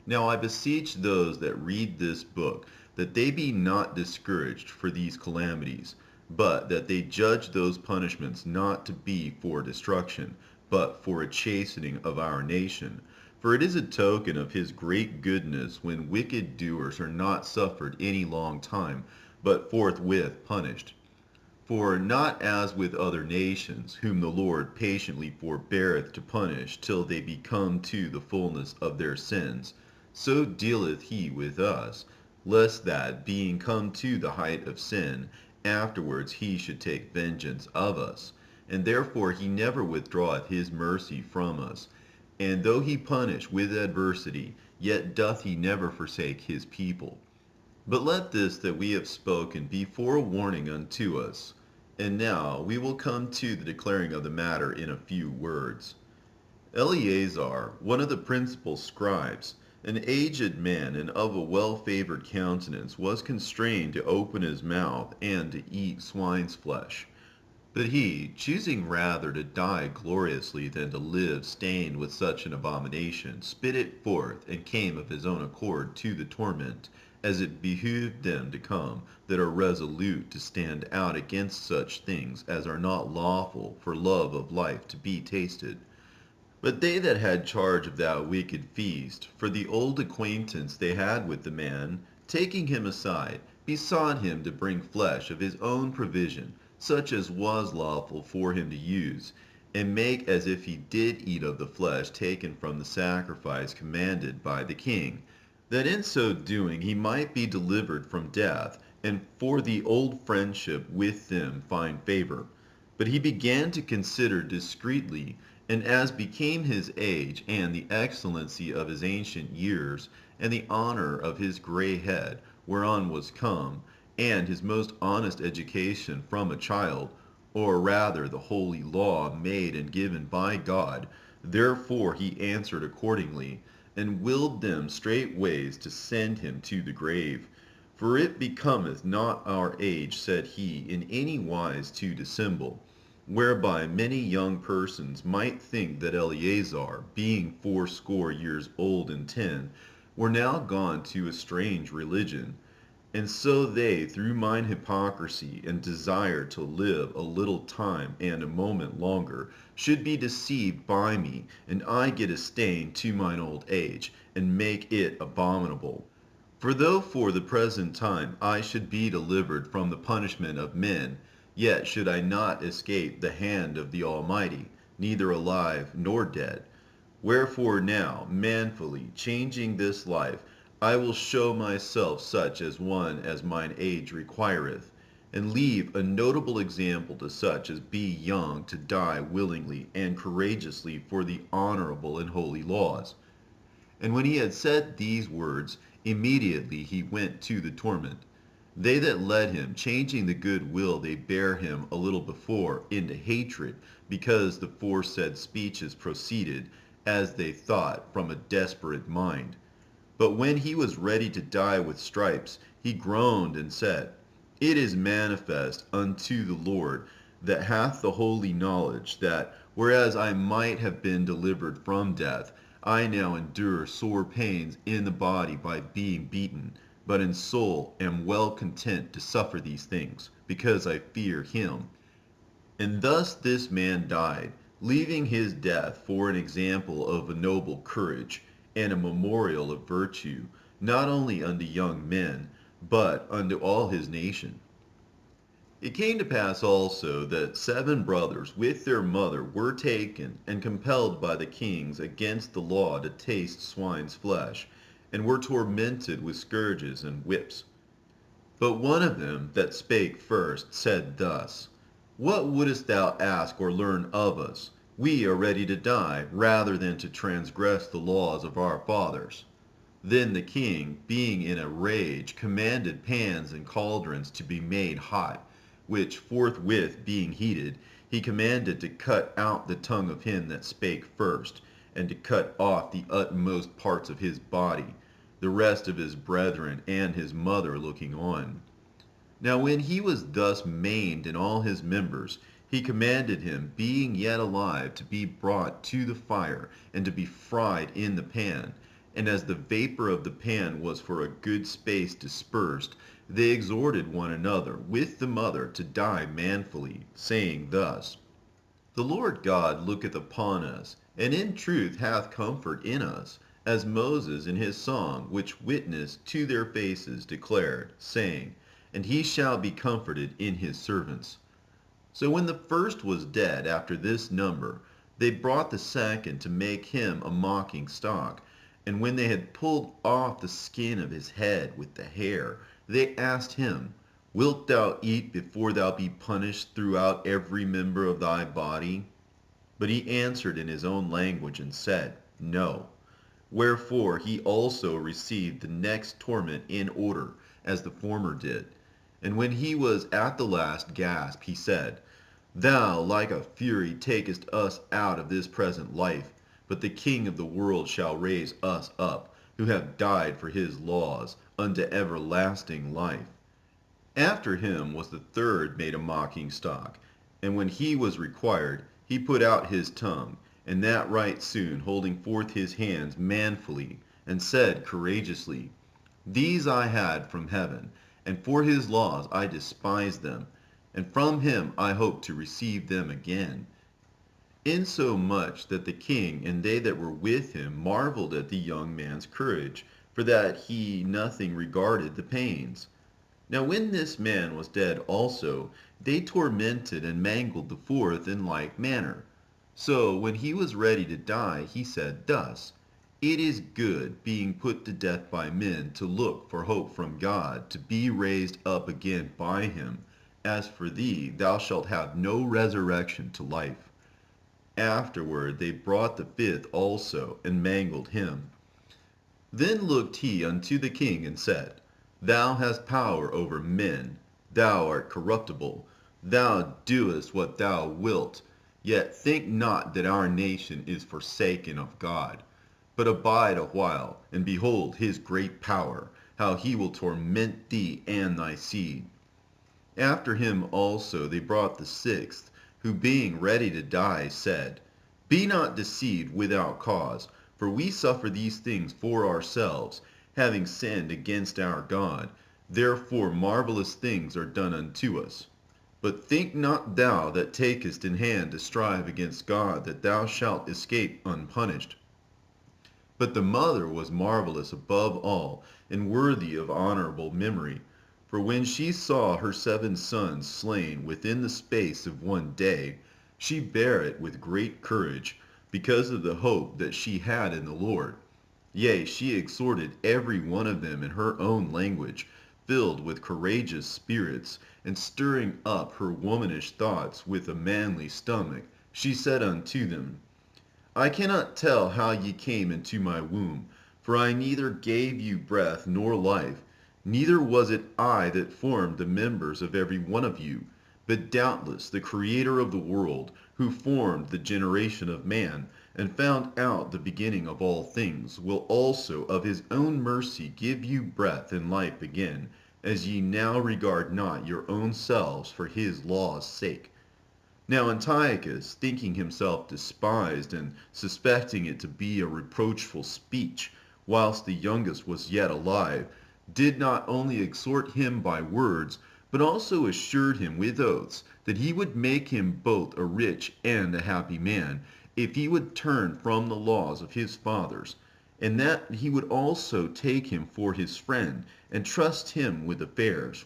Now I beseech those that read this book, that they be not discouraged for these calamities, but that they judge those punishments not to be for destruction, but for a chastening of our nation. For it is a token of his great goodness when wicked doers are not suffered any long time, but forthwith punished. For not as with other nations, whom the Lord patiently forbeareth to punish till they be come to the fullness of their sins, so dealeth he with us, lest that, being come to the height of sin, afterwards he should take vengeance of us. And therefore he never withdraweth his mercy from us. And though he punish with adversity, yet doth he never forsake his people. But let this that we have spoken be forewarning unto us. And now we will come to the declaring of the matter in a few words. Eleazar, one of the principal scribes, an aged man and of a well-favored countenance, was constrained to open his mouth and to eat swine's flesh. But he, choosing rather to die gloriously than to live stained with such an abomination, spit it forth, and came of his own accord to the torment, as it behoved them to come, that are resolute to stand out against such things as are not lawful for love of life to be tasted. But they that had charge of that wicked feast, for the old acquaintance they had with the man, taking him aside, besought him to bring flesh of his own provision, such as was lawful for him to use, and make as if he did eat of the flesh taken from the sacrifice commanded by the king, that in so doing he might be delivered from death, and for the old friendship with them find favor. But he began to consider discreetly, and as became his age, and the excellency of his ancient years, and the honor of his grey head, whereon was come, and his most honest education from a child, or rather the holy law made and given by God, therefore he answered accordingly, and willed them straightways to send him to the grave. For it becometh not our age, said he, in any wise to dissemble, whereby many young persons might think that Eleazar, being fourscore years old and 10, were now gone to a strange religion. And so they, through mine hypocrisy and desire to live a little time and a moment longer, should be deceived by me, and I get a stain to mine old age, and make it abominable. For though for the present time I should be delivered from the punishment of men, yet should I not escape the hand of the Almighty, neither alive nor dead. Wherefore now, manfully changing this life, I will show myself such as one as mine age requireth, and leave a notable example to such as be young to die willingly and courageously for the honorable and holy laws. And when he had said these words, immediately he went to the torment. They that led him, changing the good will they bare him a little before into hatred, because the foresaid speeches proceeded, as they thought, from a desperate mind. But when he was ready to die with stripes, he groaned and said, It is manifest unto the Lord, that hath the holy knowledge, that, whereas I might have been delivered from death, I now endure sore pains in the body by being beaten, but in soul am well content to suffer these things, because I fear him. And thus this man died, leaving his death for an example of a noble courage, and a memorial of virtue, not only unto young men, but unto all his nation. It came to pass also that 7 brothers with their mother were taken and compelled by the kings against the law to taste swine's flesh, and were tormented with scourges and whips. But one of them that spake first said thus, What wouldest thou ask or learn of us? We are ready to die, rather than to transgress the laws of our fathers. Then the king, being in a rage, commanded pans and cauldrons to be made hot, which forthwith being heated, he commanded to cut out the tongue of him that spake first, and to cut off the utmost parts of his body, the rest of his brethren and his mother looking on. Now when he was thus maimed in all his members, he commanded him, being yet alive, to be brought to the fire, and to be fried in the pan. And as the vapor of the pan was for a good space dispersed, they exhorted one another with the mother to die manfully, saying thus, The Lord God looketh upon us, and in truth hath comfort in us, as Moses in his song, which witnessed to their faces, declared, saying, And he shall be comforted in his servants. So when the first was dead after this number, they brought the second to make him a mocking stock. And when they had pulled off the skin of his head with the hair, they asked him, Wilt thou eat before thou be punished throughout every member of thy body? But he answered in his own language and said, No. Wherefore he also received the next torment in order, as the former did. And when he was at the last gasp, he said, Thou, like a fury, takest us out of this present life, but the King of the world shall raise us up, who have died for his laws, unto everlasting life. After him was the third made a mocking stock, And when he was required, he put out his tongue, and that right soon, holding forth his hands manfully, and said courageously, These I had from heaven, and for his laws I despised them, and from him I hope to receive them again. Insomuch that the king and they that were with him marveled at the young man's courage, for that he nothing regarded the pains. Now when this man was dead also, they tormented and mangled the fourth in like manner. So when he was ready to die, he said thus, It is good, being put to death by men, to look for hope from God, to be raised up again by him. As for thee, thou shalt have no resurrection to life. Afterward they brought the fifth also, and mangled him. Then looked he unto the king, and said, Thou hast power over men, thou art corruptible, thou doest what thou wilt. Yet think not that our nation is forsaken of God, but abide a while, and behold his great power, how he will torment thee and thy seed. After him also they brought the sixth, who being ready to die said, Be not deceived without cause, for we suffer these things for ourselves, having sinned against our God. Therefore marvelous things are done unto us. But think not thou that takest in hand to strive against God, that thou shalt escape unpunished. But the mother was marvelous above all, and worthy of honorable memory. For when she saw her 7 sons slain within the space of one day, she bare it with great courage, because of the hope that she had in the Lord. Yea, she exhorted every one of them in her own language, filled with courageous spirits, and stirring up her womanish thoughts with a manly stomach, she said unto them, I cannot tell how ye came into my womb, for I neither gave you breath nor life, neither was it I that formed the members of every one of you, but doubtless the Creator of the world, who formed the generation of man, and found out the beginning of all things, will also of his own mercy give you breath and life again, as ye now regard not your own selves for his law's sake. Now Antiochus, thinking himself despised, and suspecting it to be a reproachful speech, whilst the youngest was yet alive, did not only exhort him by words, but also assured him with oaths that he would make him both a rich and a happy man, if he would turn from the laws of his fathers, and that he would also take him for his friend, and trust him with affairs.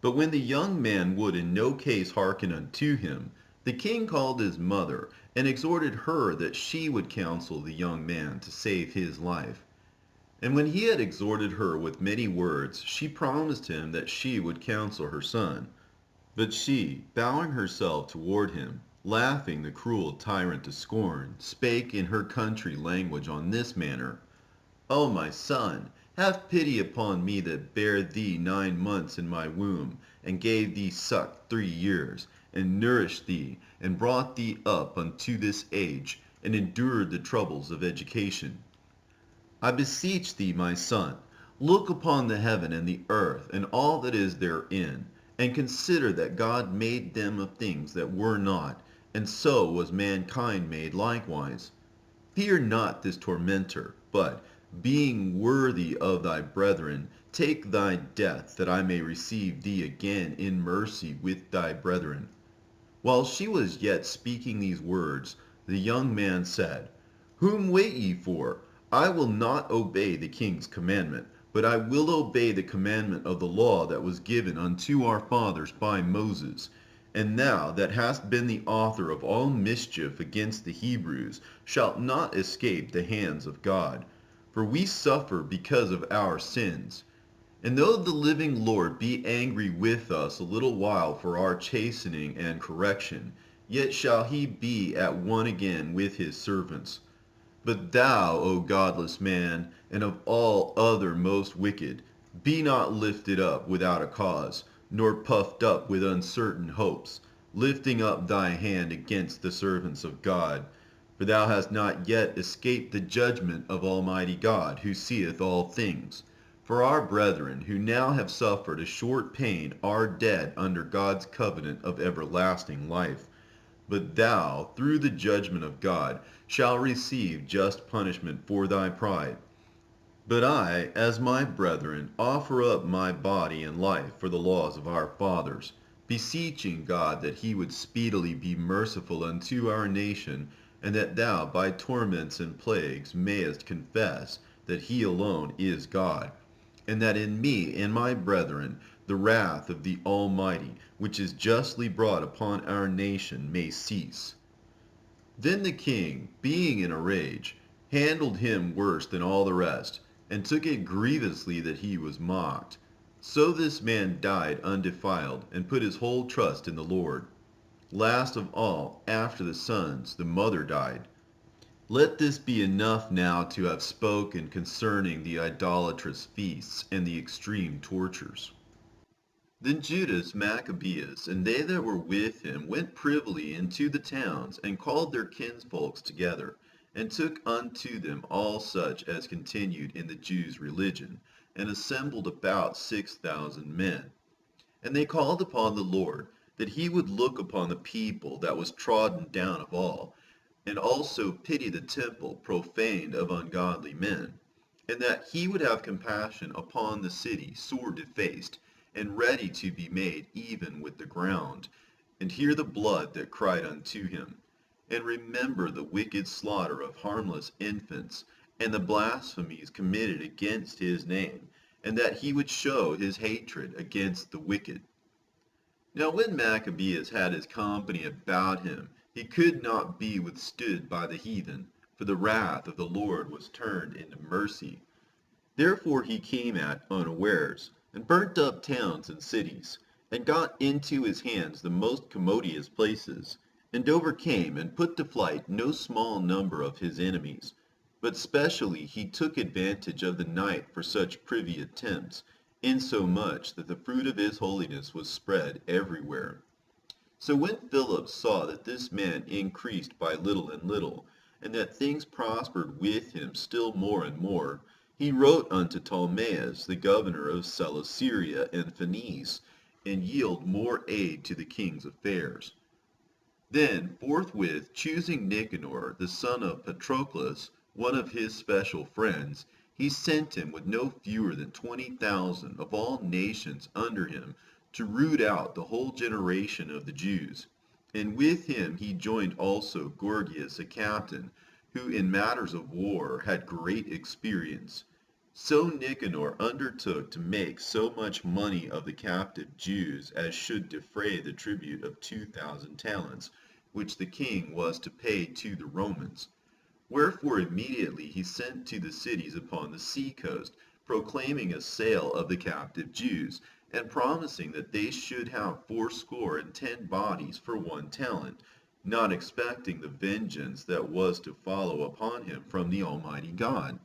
But when the young man would in no case hearken unto him, the king called his mother, and exhorted her that she would counsel the young man to save his life. And when he had exhorted her with many words, she promised him that she would counsel her son. But she, bowing herself toward him, laughing the cruel tyrant to scorn, spake in her country language on this manner, O my son, have pity upon me that bare thee 9 months in my womb, and gave thee suck 3 years, and nourished thee, and brought thee up unto this age, and endured the troubles of education. I beseech thee, my son, look upon the heaven and the earth, and all that is therein, and consider that God made them of things that were not, and so was mankind made likewise. Fear not this tormentor, but, being worthy of thy brethren, take thy death, that I may receive thee again in mercy with thy brethren. While she was yet speaking these words, the young man said, Whom wait ye for? I will not obey the king's commandment, but I will obey the commandment of the law that was given unto our fathers by Moses. And thou, that hast been the author of all mischief against the Hebrews, shalt not escape the hands of God. For we suffer because of our sins. And though the living Lord be angry with us a little while for our chastening and correction, yet shall he be at one again with his servants. But thou, O godless man, and of all other most wicked, be not lifted up without a cause, nor puffed up with uncertain hopes, lifting up thy hand against the servants of God. For thou hast not yet escaped the judgment of Almighty God, who seeth all things. For our brethren who now have suffered a short pain are dead under God's covenant of everlasting life. But thou, through the judgment of God, shalt receive just punishment for thy pride. But I, as my brethren, offer up my body and life for the laws of our fathers, beseeching God that he would speedily be merciful unto our nation, and that thou by torments and plagues mayest confess that he alone is God, and that in me and my brethren the wrath of the Almighty, which is justly brought upon our nation, may cease. Then the king, being in a rage, handled him worse than all the rest, and took it grievously that he was mocked. So this man died undefiled, and put his whole trust in the Lord. Last of all, after the sons, the mother died. Let this be enough now to have spoken concerning the idolatrous feasts and the extreme tortures. Then Judas Maccabeus and they that were with him went privily into the towns, and called their kinsfolks together, and took unto them all such as continued in the Jews' religion, and assembled about 6,000 men. And they called upon the Lord, that he would look upon the people that was trodden down of all, and also pity the temple profaned of ungodly men, and that he would have compassion upon the city sore defaced, and ready to be made even with the ground, and hear the blood that cried unto him, and remember the wicked slaughter of harmless infants, and the blasphemies committed against his name, and that he would show his hatred against the wicked. Now when Maccabeus had his company about him, he could not be withstood by the heathen, for the wrath of the Lord was turned into mercy. Therefore he came at unawares, and burnt up towns and cities, and got into his hands the most commodious places, and overcame and put to flight no small number of his enemies. But specially he took advantage of the night for such privy attempts, insomuch that the fruit of his holiness was spread everywhere. So when Philip saw that this man increased by little and little, and that things prospered with him still more and more, he wrote unto Ptolemais, the governor of Celesyria and Phenice, and yield more aid to the king's affairs. Then forthwith choosing Nicanor, the son of Patroclus, one of his special friends, he sent him with no fewer than 20,000 of all nations under him, to root out the whole generation of the Jews. And with him he joined also Gorgias, a captain, who in matters of war had great experience. So Nicanor undertook to make so much money of the captive Jews as should defray the tribute of 2,000 talents, which the king was to pay to the Romans. Wherefore immediately he sent to the cities upon the sea coast, proclaiming a sale of the captive Jews, and promising that they should have 80 bodies for 1 talent, not expecting the vengeance that was to follow upon him from the Almighty God.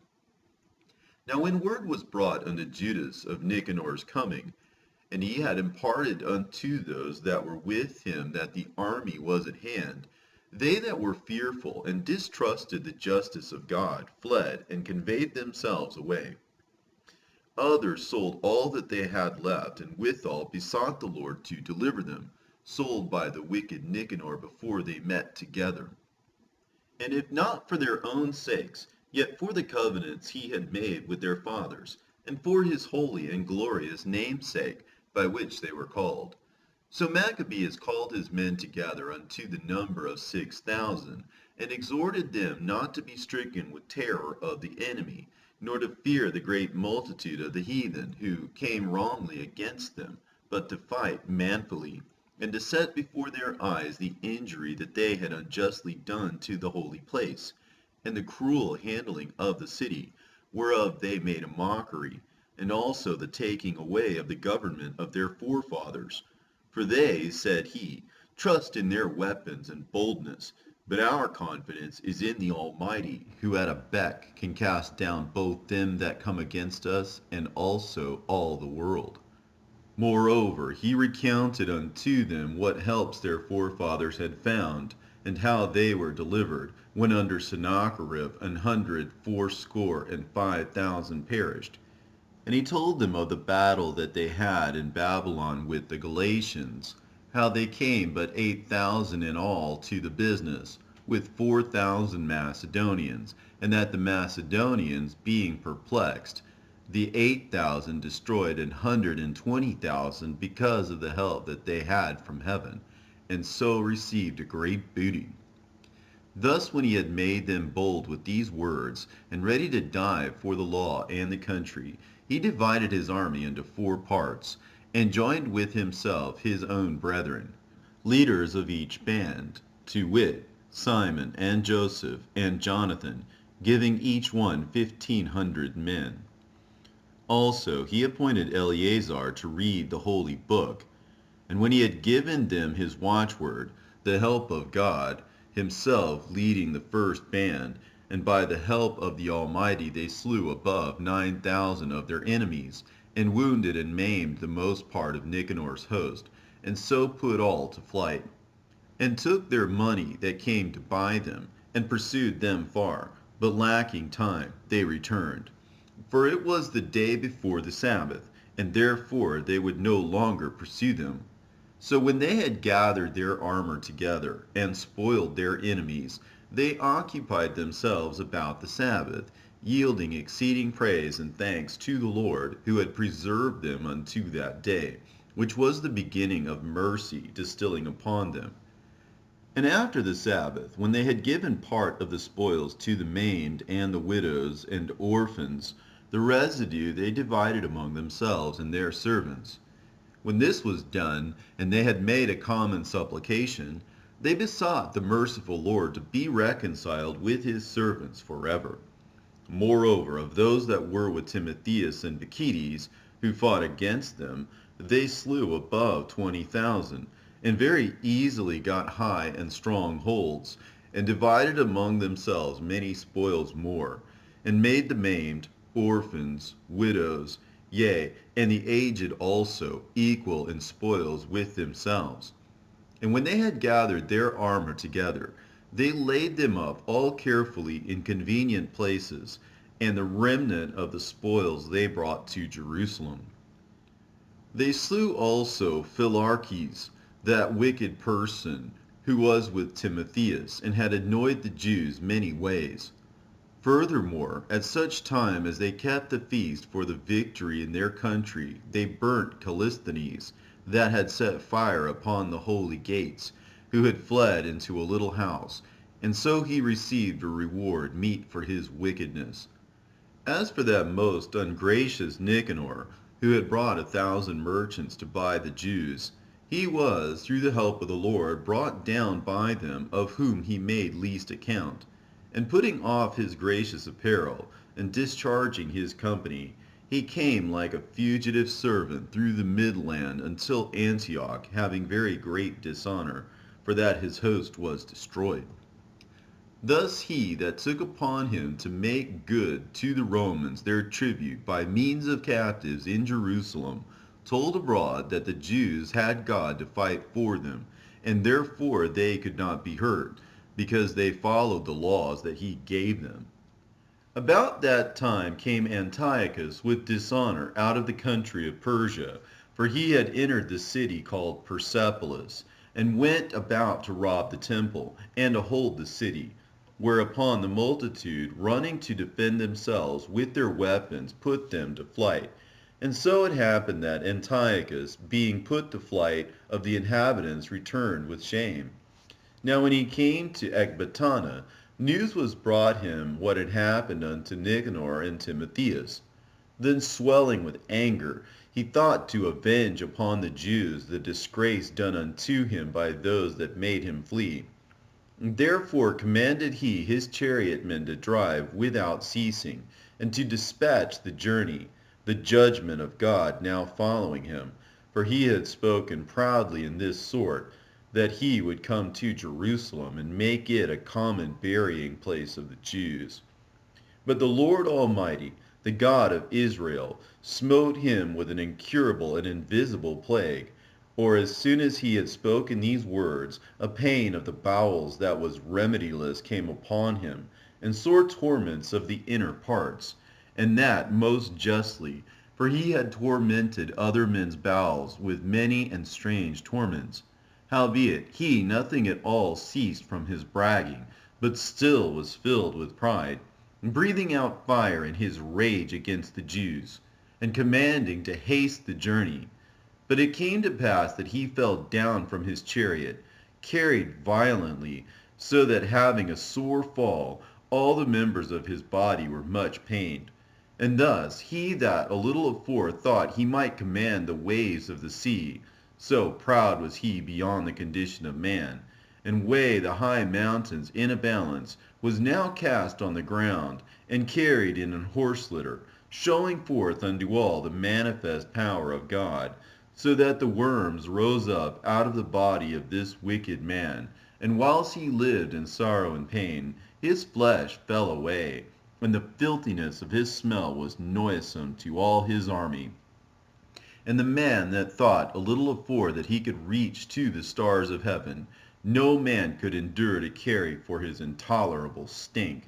Now when word was brought unto Judas of Nicanor's coming, and he had imparted unto those that were with him that the army was at hand, they that were fearful and distrusted the justice of God fled and conveyed themselves away. Others sold all that they had left, and withal besought the Lord to deliver them, sold by the wicked Nicanor before they met together. And if not for their own sakes, yet for the covenants he had made with their fathers, and for his holy and glorious name's sake, by which they were called. So Maccabeus called his men together unto the number of 6,000, and exhorted them not to be stricken with terror of the enemy, nor to fear the great multitude of the heathen, who came wrongly against them, but to fight manfully, and to set before their eyes the injury that they had unjustly done to the holy place, and the cruel handling of the city, whereof they made a mockery, and also the taking away of the government of their forefathers. For they, said he, trust in their weapons and boldness, but our confidence is in the Almighty, who at a beck can cast down both them that come against us, and also all the world. Moreover, he recounted unto them what helps their forefathers had found, and how they were delivered, when under Sennacherib 180,500 perished. And he told them of the battle that they had in Babylon with the Galatians, how they came but 8,000 in all to the business, with 4,000 Macedonians, and that the Macedonians, being perplexed, the 8,000 destroyed 120,000 because of the help that they had from heaven, and so received a great booty. Thus when he had made them bold with these words, and ready to die for the law and the country, he divided his army into 4 parts, and joined with himself his own brethren, leaders of each band, to wit, Simon and Joseph and Jonathan, giving each one 1,500 men. Also he appointed Eleazar to read the holy book. And when he had given them his watchword, the help of God, himself leading the first band, and by the help of the Almighty they slew above 9,000 of their enemies, and wounded and maimed the most part of Nicanor's host, and so put all to flight, and took their money that came to buy them, and pursued them far, but lacking time they returned. For it was the day before the Sabbath, and therefore they would no longer pursue them. So when they had gathered their armor together, and spoiled their enemies, they occupied themselves about the Sabbath, yielding exceeding praise and thanks to the Lord, who had preserved them unto that day, which was the beginning of mercy distilling upon them. And after the Sabbath, when they had given part of the spoils to the maimed and the widows and orphans, the residue they divided among themselves and their servants. When this was done, and they had made a common supplication, they besought the merciful Lord to be reconciled with his servants forever. Moreover, of those that were with Timotheus and Bacchides, who fought against them, they slew above 20,000, and very easily got high and strong holds, and divided among themselves many spoils more, and made the maimed, orphans, widows, yea, and the aged also, equal in spoils with themselves. And when they had gathered their armor together, they laid them up all carefully in convenient places, and the remnant of the spoils they brought to Jerusalem. They slew also Philarches, that wicked person, who was with Timotheus, and had annoyed the Jews many ways. Furthermore, at such time as they kept the feast for the victory in their country, they burnt Callisthenes, that had set fire upon the holy gates, who had fled into a little house, and so he received a reward meet for his wickedness. As for that most ungracious Nicanor, who had brought 1,000 merchants to buy the Jews, he was, through the help of the Lord, brought down by them, of whom he made least account. And putting off his gracious apparel, and discharging his company, he came like a fugitive servant through the midland until Antioch, having very great dishonor, for that his host was destroyed. Thus he that took upon him to make good to the Romans their tribute by means of captives in Jerusalem, told abroad that the Jews had God to fight for them, and therefore they could not be hurt, because they followed the laws that he gave them. About that time came Antiochus with dishonor out of the country of Persia, for he had entered the city called Persepolis, and went about to rob the temple, and to hold the city. Whereupon the multitude, running to defend themselves with their weapons, put them to flight. And so it happened that Antiochus, being put to flight, of the inhabitants returned with shame. Now when he came to Ecbatana, news was brought him what had happened unto Nicanor and Timotheus. Then swelling with anger, he thought to avenge upon the Jews the disgrace done unto him by those that made him flee. Therefore commanded he his chariotmen to drive without ceasing, and to dispatch the journey, the judgment of God now following him, for he had spoken proudly in this sort, that he would come to Jerusalem and make it a common burying place of the Jews. But the Lord Almighty, the God of Israel, smote him with an incurable and invisible plague, or as soon as he had spoken these words, a pain of the bowels that was remediless came upon him, and sore torments of the inner parts, and that most justly, for he had tormented other men's bowels with many and strange torments. Howbeit he nothing at all ceased from his bragging, but still was filled with pride, breathing out fire in his rage against the Jews, and commanding to haste the journey. But it came to pass that he fell down from his chariot, carried violently, so that having a sore fall, all the members of his body were much pained. And thus he that a little afore thought he might command the waves of the sea, so proud was he beyond the condition of man, and weigh the high mountains in a balance, was now cast on the ground, and carried in an horse litter, showing forth unto all the manifest power of God, so that the worms rose up out of the body of this wicked man, and whilst he lived in sorrow and pain, his flesh fell away, and the filthiness of his smell was noisome to all his army. And the man that thought a little afore that he could reach to the stars of heaven, no man could endure to carry for his intolerable stink.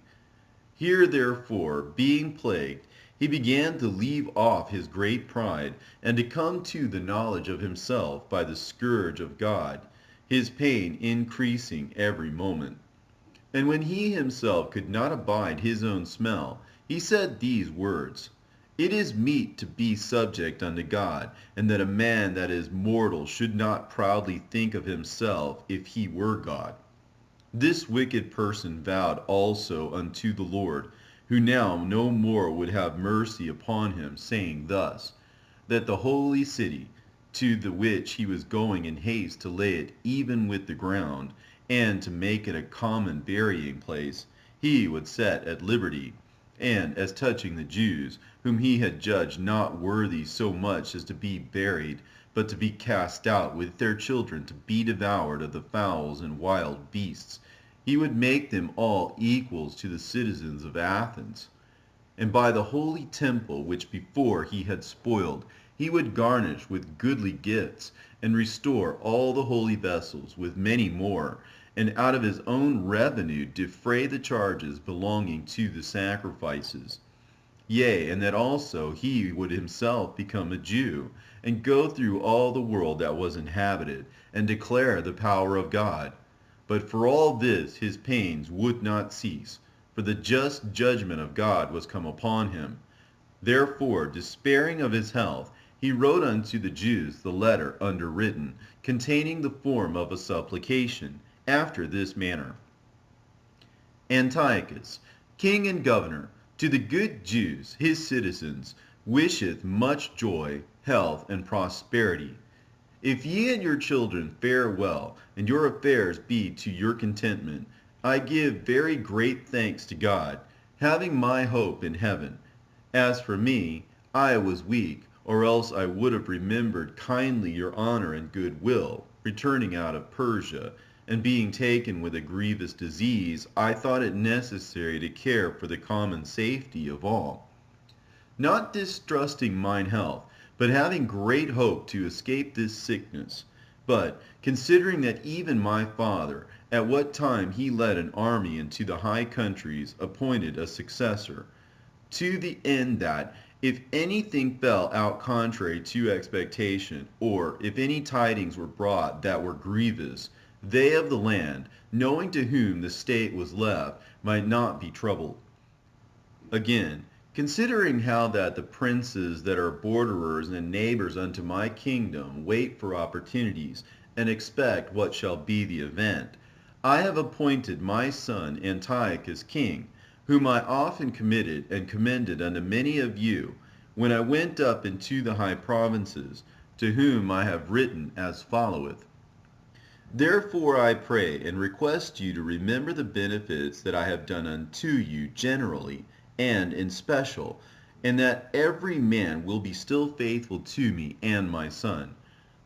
Here therefore, being plagued, he began to leave off his great pride, and to come to the knowledge of himself by the scourge of God, his pain increasing every moment. And when he himself could not abide his own smell, he said these words: It is meet to be subject unto God, and that a man that is mortal should not proudly think of himself if he were God. This wicked person vowed also unto the Lord, who now no more would have mercy upon him, saying thus, that the holy city, to the which he was going in haste to lay it even with the ground, and to make it a common burying place, he would set at liberty. And as touching the Jews, whom he had judged not worthy so much as to be buried, but to be cast out with their children to be devoured of the fowls and wild beasts, he would make them all equals to the citizens of Athens. And by the holy temple which before he had spoiled, he would garnish with goodly gifts, and restore all the holy vessels with many more, and out of his own revenue defray the charges belonging to the sacrifices. Yea, and that also he would himself become a Jew, and go through all the world that was inhabited, and declare the power of God. But for all this his pains would not cease, for the just judgment of God was come upon him. Therefore, despairing of his health, he wrote unto the Jews the letter underwritten, containing the form of a supplication, after this manner: Antiochus, king and governor, to the good Jews, his citizens, wisheth much joy, health, and prosperity. If ye and your children fare well, and your affairs be to your contentment, I give very great thanks to God, having my hope in heaven. As for me, I was weak, or else I would have remembered kindly your honor and good will, returning out of Persia, and being taken with a grievous disease, I thought it necessary to care for the common safety of all. Not distrusting mine health, but having great hope to escape this sickness, but considering that even my father, at what time he led an army into the high countries, appointed a successor, to the end that, if anything fell out contrary to expectation, or if any tidings were brought that were grievous, they of the land, knowing to whom the state was left, might not be troubled. Again, considering how that the princes that are borderers and neighbors unto my kingdom wait for opportunities, and expect what shall be the event, I have appointed my son Antiochus king, whom I often committed and commended unto many of you, when I went up into the high provinces, to whom I have written as followeth. Therefore I pray and request you to remember the benefits that I have done unto you generally, and in special, and that every man will be still faithful to me and my son.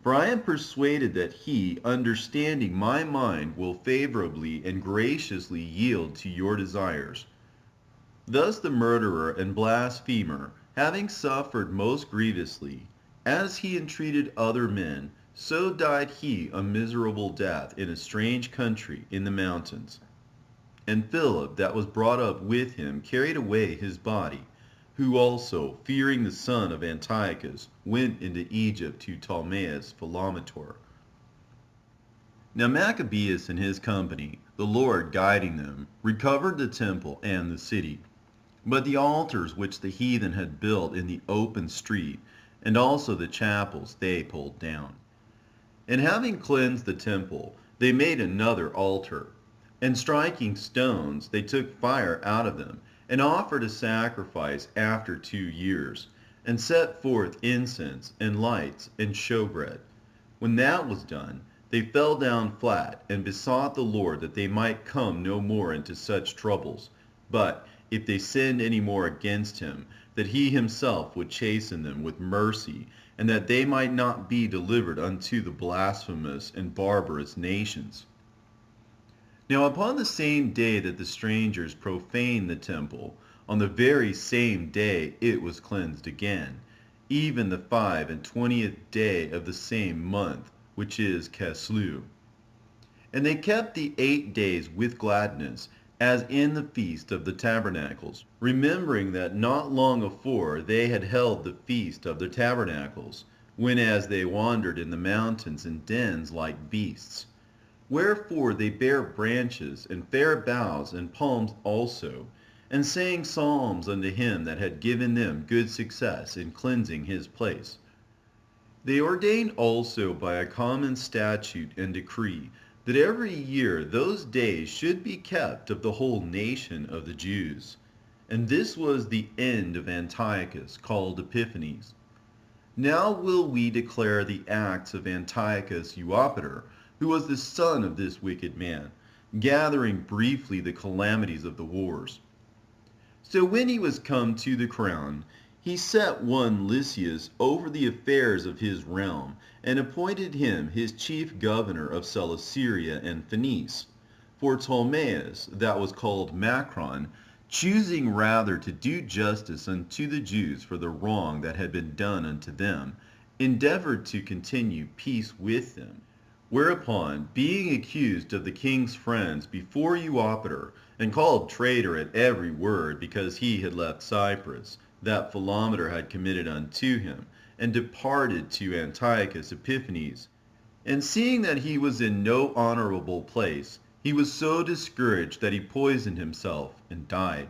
For I am persuaded that he, understanding my mind, will favorably and graciously yield to your desires. Thus the murderer and blasphemer, having suffered most grievously, as he entreated other men, so died he a miserable death in a strange country in the mountains. And Philip, that was brought up with him, carried away his body. who also, fearing the son of Antiochus, went into Egypt to Ptolemais Philometor. Now Maccabeus and his company, the Lord guiding them, recovered the temple and the city. But the altars which the heathen had built in the open street, and also the chapels, they pulled down. And having cleansed the temple, they made another altar. And striking stones, they took fire out of them, and offered a sacrifice after 2 years, and set forth incense, and lights, and showbread. When that was done, they fell down flat, and besought the Lord that they might come no more into such troubles, but if they sinned any more against him, that he himself would chasten them with mercy, and that they might not be delivered unto the blasphemous and barbarous nations. Now upon the same day that the strangers profaned the temple, on the very same day it was cleansed again, even the 25th day of the same month, which is Caslu. And they kept the 8 days with gladness, as in the feast of the tabernacles, remembering that not long afore they had held the feast of the tabernacles, when as they wandered in the mountains in dens like beasts. Wherefore they bare branches, and fair boughs, and palms also, and sang psalms unto him that had given them good success in cleansing his place. They ordained also by a common statute and decree, that every year those days should be kept of the whole nation of the Jews. And this was the end of Antiochus, called Epiphanes. Now will we declare the acts of Antiochus Eupator, who was the son of this wicked man, gathering briefly the calamities of the wars. So when he was come to the crown, he set one Lysias over the affairs of his realm, and appointed him his chief governor of Celesyria and Phenice. For Ptolemais, that was called Macron, choosing rather to do justice unto the Jews for the wrong that had been done unto them, endeavored to continue peace with them. Whereupon, being accused of the king's friends before Eupator, and called traitor at every word, because he had left Cyprus, that Philometor had committed unto him, and departed to Antiochus Epiphanes. And seeing that he was in no honorable place, he was so discouraged that he poisoned himself and died.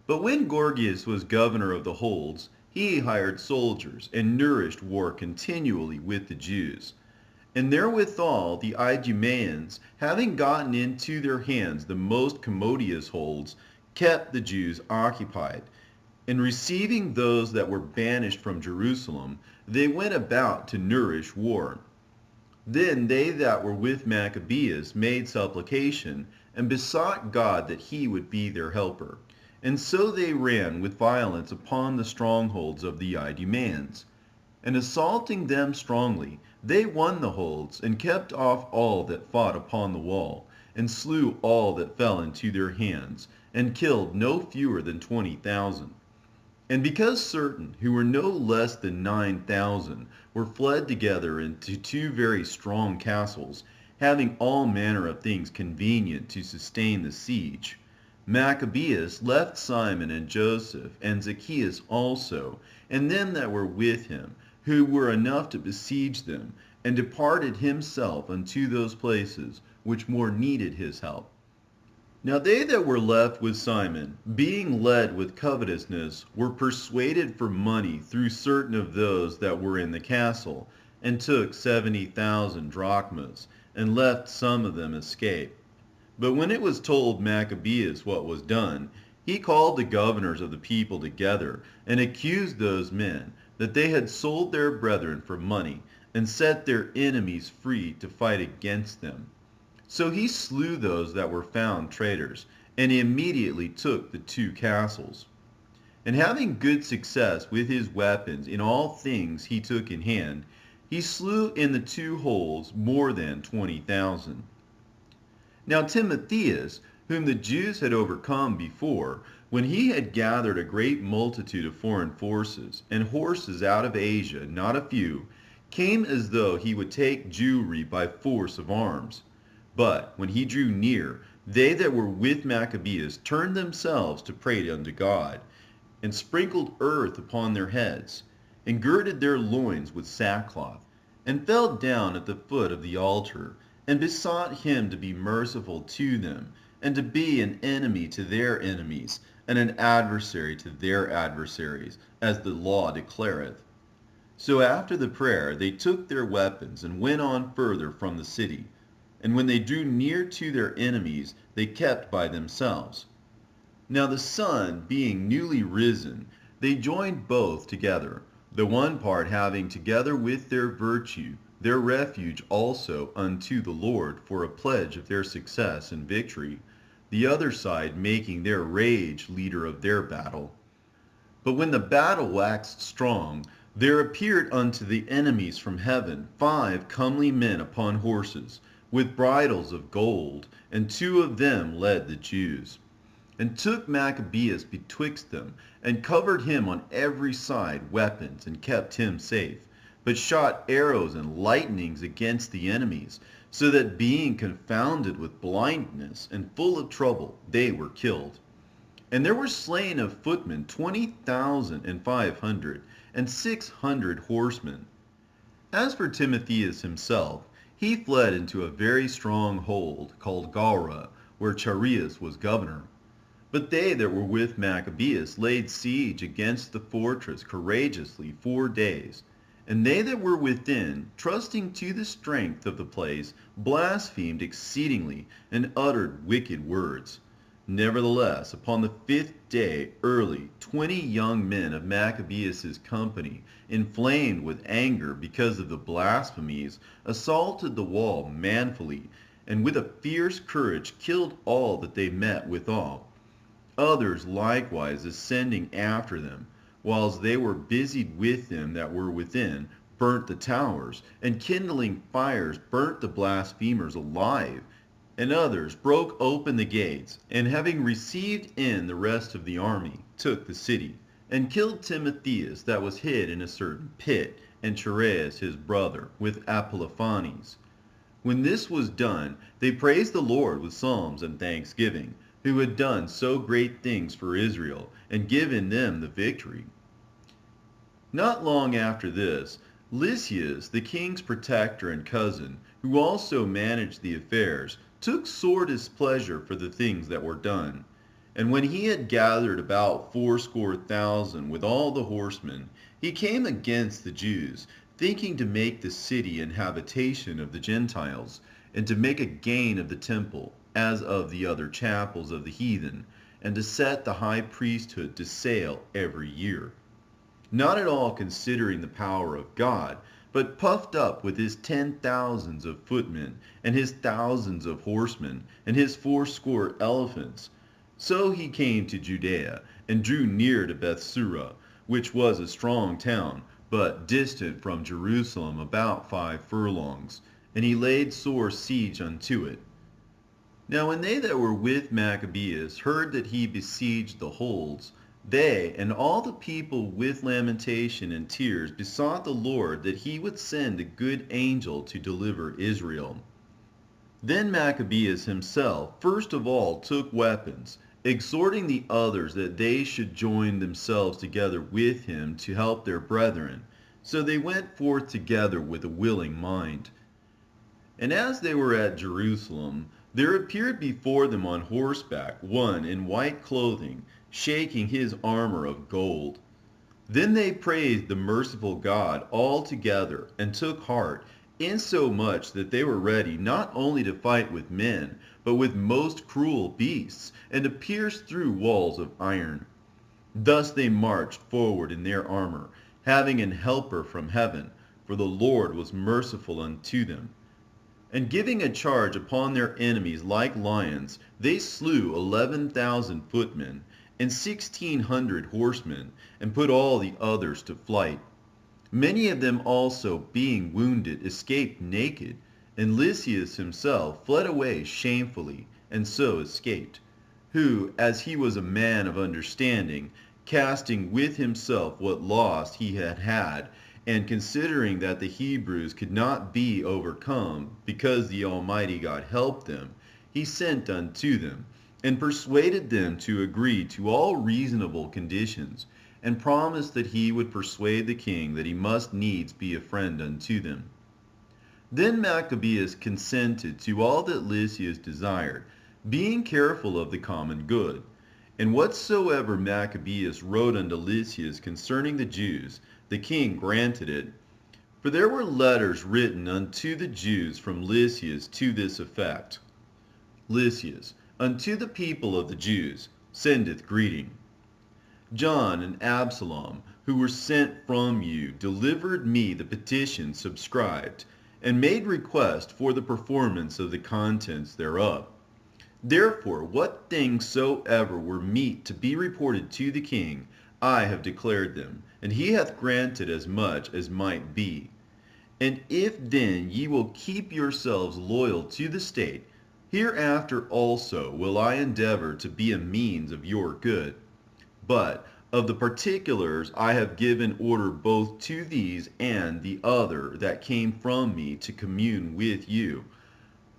But when Gorgias was governor of the holds, he hired soldiers, and nourished war continually with the Jews. And therewithal the Idumeans, having gotten into their hands the most commodious holds, kept the Jews occupied. And receiving those that were banished from Jerusalem, they went about to nourish war. Then they that were with Maccabeus made supplication, and besought God that he would be their helper. And so they ran with violence upon the strongholds of the Idumeans. And assaulting them strongly, they won the holds, and kept off all that fought upon the wall, and slew all that fell into their hands, and killed no fewer than 20,000. And because certain, who were no less than 9,000, were fled together into 2 very strong castles, having all manner of things convenient to sustain the siege, Maccabeus left Simon and Joseph, and Zacchaeus also, and them that were with him, who were enough to besiege them, and departed himself unto those places which more needed his help. Now they that were left with Simon, being led with covetousness, were persuaded for money through certain of those that were in the castle, and took 70,000 drachmas, and left some of them escape. But when it was told Maccabeus what was done, he called the governors of the people together, and accused those men, that they had sold their brethren for money, and set their enemies free to fight against them. So he slew those that were found traitors, and he immediately took the 2 castles. And having good success with his weapons in all things he took in hand, he slew in the 2 holes more than 20,000. Now Timotheus, whom the Jews had overcome before, when he had gathered a great multitude of foreign forces, and horses out of Asia, not a few, came as though he would take Jewry by force of arms. But when he drew near, they that were with Maccabeus turned themselves to pray unto God. and sprinkled earth upon their heads, and girded their loins with sackcloth, and fell down at the foot of the altar, and besought him to be merciful to them, and to be an enemy to their enemies, and an adversary to their adversaries, as the law declareth. So after the prayer they took their weapons, and went on further from the city. And when they drew near to their enemies, they kept by themselves. Now the sun being newly risen, they joined both together, the one part having together with their virtue their refuge also unto the Lord for a pledge of their success and victory, the other side making their rage leader of their battle. But when the battle waxed strong, there appeared unto the enemies from heaven 5 comely men upon horses, with bridles of gold, and 2 of them led the Jews, and took Maccabees betwixt them, and covered him on every side weapons, and kept him safe, but shot arrows and lightnings against the enemies, so that being confounded with blindness and full of trouble, they were killed. And there were slain of footmen 20,500, and 600 horsemen. As for Timotheus himself, he fled into a very strong hold called Galra, where Chareas was governor. But they that were with Maccabees laid siege against the fortress courageously 4 days. And they that were within, trusting to the strength of the place, blasphemed exceedingly, and uttered wicked words. Nevertheless, upon the 5th day early, 20 young men of Maccabees' company, inflamed with anger because of the blasphemies, assaulted the wall manfully, and with a fierce courage killed all that they met withal. Others likewise ascending after them, whiles they were busied with them that were within, burnt the towers, and kindling fires burnt the blasphemers alive. And others broke open the gates, and having received in the rest of the army, took the city, and killed Timotheus that was hid in a certain pit, and Chareas his brother, with Apolophanes. When this was done, they praised the Lord with psalms and thanksgiving, who had done so great things for Israel, and given them the victory. Not long after this, Lysias, the king's protector and cousin, who also managed the affairs, took sore displeasure for the things that were done. And when he had gathered about 80,000 with all the horsemen, he came against the Jews, thinking to make the city an habitation of the Gentiles, and to make a gain of the temple, as of the other chapels of the heathen, and to set the high priesthood to sale every year. Not at all considering the power of God, but puffed up with his 10,000s of footmen, and his thousands of horsemen, and his 80 elephants. So he came to Judea, and drew near to Bethsura, which was a strong town, but distant from Jerusalem about 5 furlongs, and he laid sore siege unto it. Now when they that were with Maccabees heard that he besieged the holds, they and all the people with lamentation and tears besought the Lord that he would send a good angel to deliver Israel. Then Maccabees himself first of all took weapons, exhorting the others that they should join themselves together with him to help their brethren. So they went forth together with a willing mind. And as they were at Jerusalem, there appeared before them on horseback one in white clothing, shaking his armor of gold. Then they praised the merciful God all together, and took heart, insomuch that they were ready not only to fight with men, but with most cruel beasts, and to pierce through walls of iron. Thus they marched forward in their armor, having an helper from heaven, for the Lord was merciful unto them. And giving a charge upon their enemies like lions, they slew 11,000 footmen, and 1,600 horsemen, and put all the others to flight. Many of them also, being wounded, escaped naked, and Lysias himself fled away shamefully, and so escaped, who, as he was a man of understanding, casting with himself what loss he had had, and considering that the Hebrews could not be overcome, because the Almighty God helped them, he sent unto them, and persuaded them to agree to all reasonable conditions, and promised that he would persuade the king that he must needs be a friend unto them. Then Maccabees consented to all that Lysias desired, being careful of the common good. And whatsoever Maccabees wrote unto Lysias concerning the Jews, the king granted it. For there were letters written unto the Jews from Lysias to this effect: Lysias, unto the people of the Jews, sendeth greeting. John and Absalom, who were sent from you, delivered me the petition subscribed, and made request for the performance of the contents thereof. Therefore, what things soever were meet to be reported to the king, I have declared them, and he hath granted as much as might be. And if then ye will keep yourselves loyal to the state, hereafter also will I endeavor to be a means of your good. But of the particulars I have given order both to these and the other that came from me to commune with you.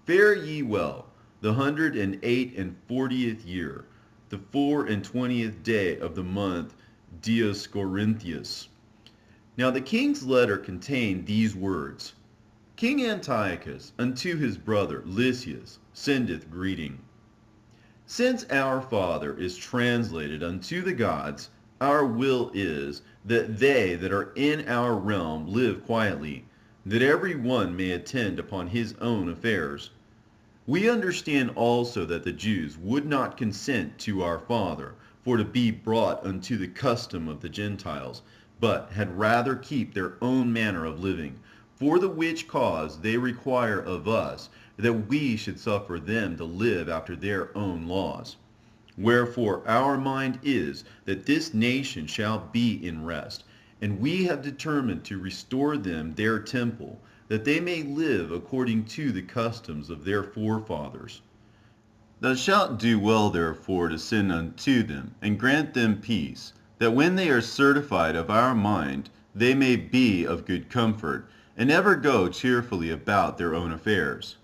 Fare ye well. The 148th year, the 24th day of the month Dioscorinthius. Now the king's letter contained these words: King Antiochus unto his brother Lysias sendeth greeting. Since our Father is translated unto the gods, our will is that they that are in our realm live quietly, that every one may attend upon his own affairs. We understand also that the Jews would not consent to our Father for to be brought unto the custom of the Gentiles, but had rather keep their own manner of living, for the which cause they require of us that we should suffer them to live after their own laws. Wherefore our mind is that this nation shall be in rest, and we have determined to restore them their temple, that they may live according to the customs of their forefathers. Thou shalt do well therefore to send unto them, and grant them peace, that when they are certified of our mind, they may be of good comfort, and ever go cheerfully about their own affairs.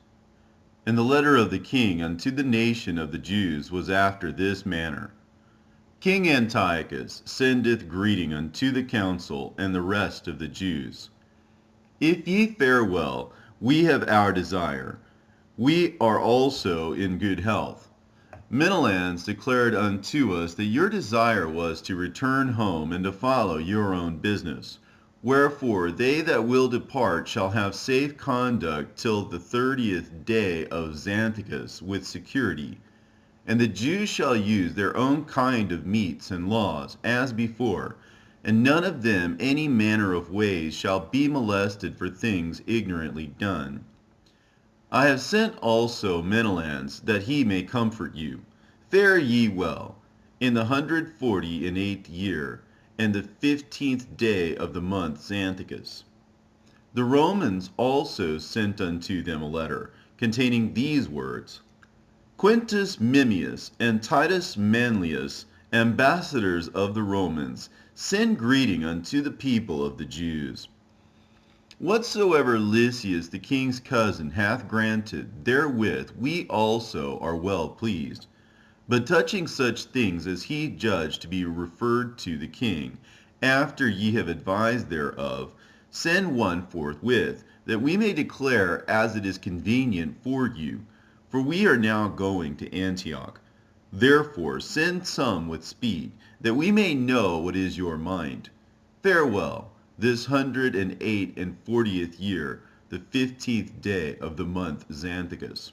And the letter of the king unto the nation of the Jews was after this manner: King Antiochus sendeth greeting unto the council and the rest of the Jews. If ye fare well, we have our desire. We are also in good health. Menelaus declared unto us that your desire was to return home and to follow your own business. Wherefore they that will depart shall have safe conduct till the 30th day of Xanthicus with security. And the Jews shall use their own kind of meats and laws, as before, and none of them any manner of ways shall be molested for things ignorantly done. I have sent also Menelaus, that he may comfort you. Fare ye well. In the 148th year, and the 15th day of the month Xanthicus. The Romans also sent unto them a letter, containing these words: Quintus Memmius and Titus Manlius, ambassadors of the Romans, send greeting unto the people of the Jews. Whatsoever Lysias the king's cousin hath granted, therewith we also are well pleased. But touching such things as he judged to be referred to the king, after ye have advised thereof, send one forthwith, that we may declare as it is convenient for you. For we are now going to Antioch. Therefore send some with speed, that we may know what is your mind. Farewell, this 148th year, the 15th day of the month Xanthicus.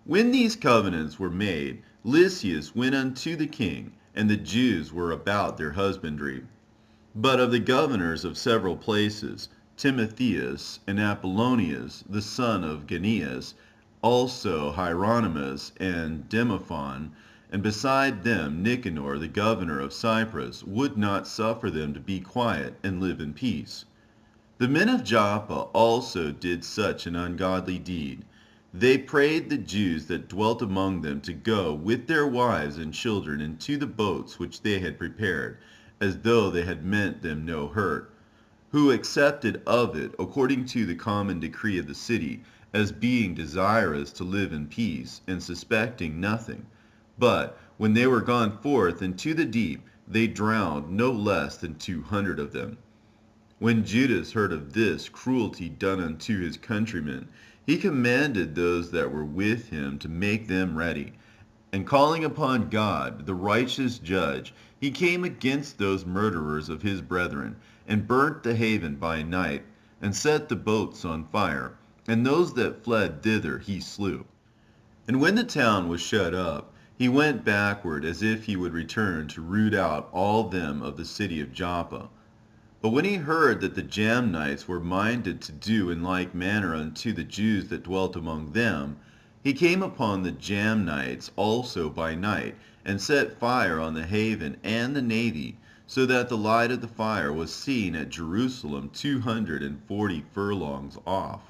When these covenants were made, Lysias went unto the king, and the Jews were about their husbandry. But of the governors of several places, Timotheus and Apollonius, the son of Genneus, also Hieronymus and Demophon, and beside them Nicanor, the governor of Cyprus, would not suffer them to be quiet and live in peace. The men of Joppa also did such an ungodly deed. They prayed the Jews that dwelt among them to go with their wives and children into the boats which they had prepared, as though they had meant them no hurt, who accepted of it according to the common decree of the city, as being desirous to live in peace, and suspecting nothing. But when they were gone forth into the deep, they drowned no less than 200 of them. When Judas heard of this cruelty done unto his countrymen, he commanded those that were with him to make them ready. And calling upon God, the righteous judge, he came against those murderers of his brethren, and burnt the haven by night, and set the boats on fire, and those that fled thither he slew. And when the town was shut up, he went backward as if he would return to root out all them of the city of Joppa. But when he heard that the Jamnites were minded to do in like manner unto the Jews that dwelt among them, he came upon the Jamnites also by night, and set fire on the haven and the navy, so that the light of the fire was seen at Jerusalem 240 furlongs off.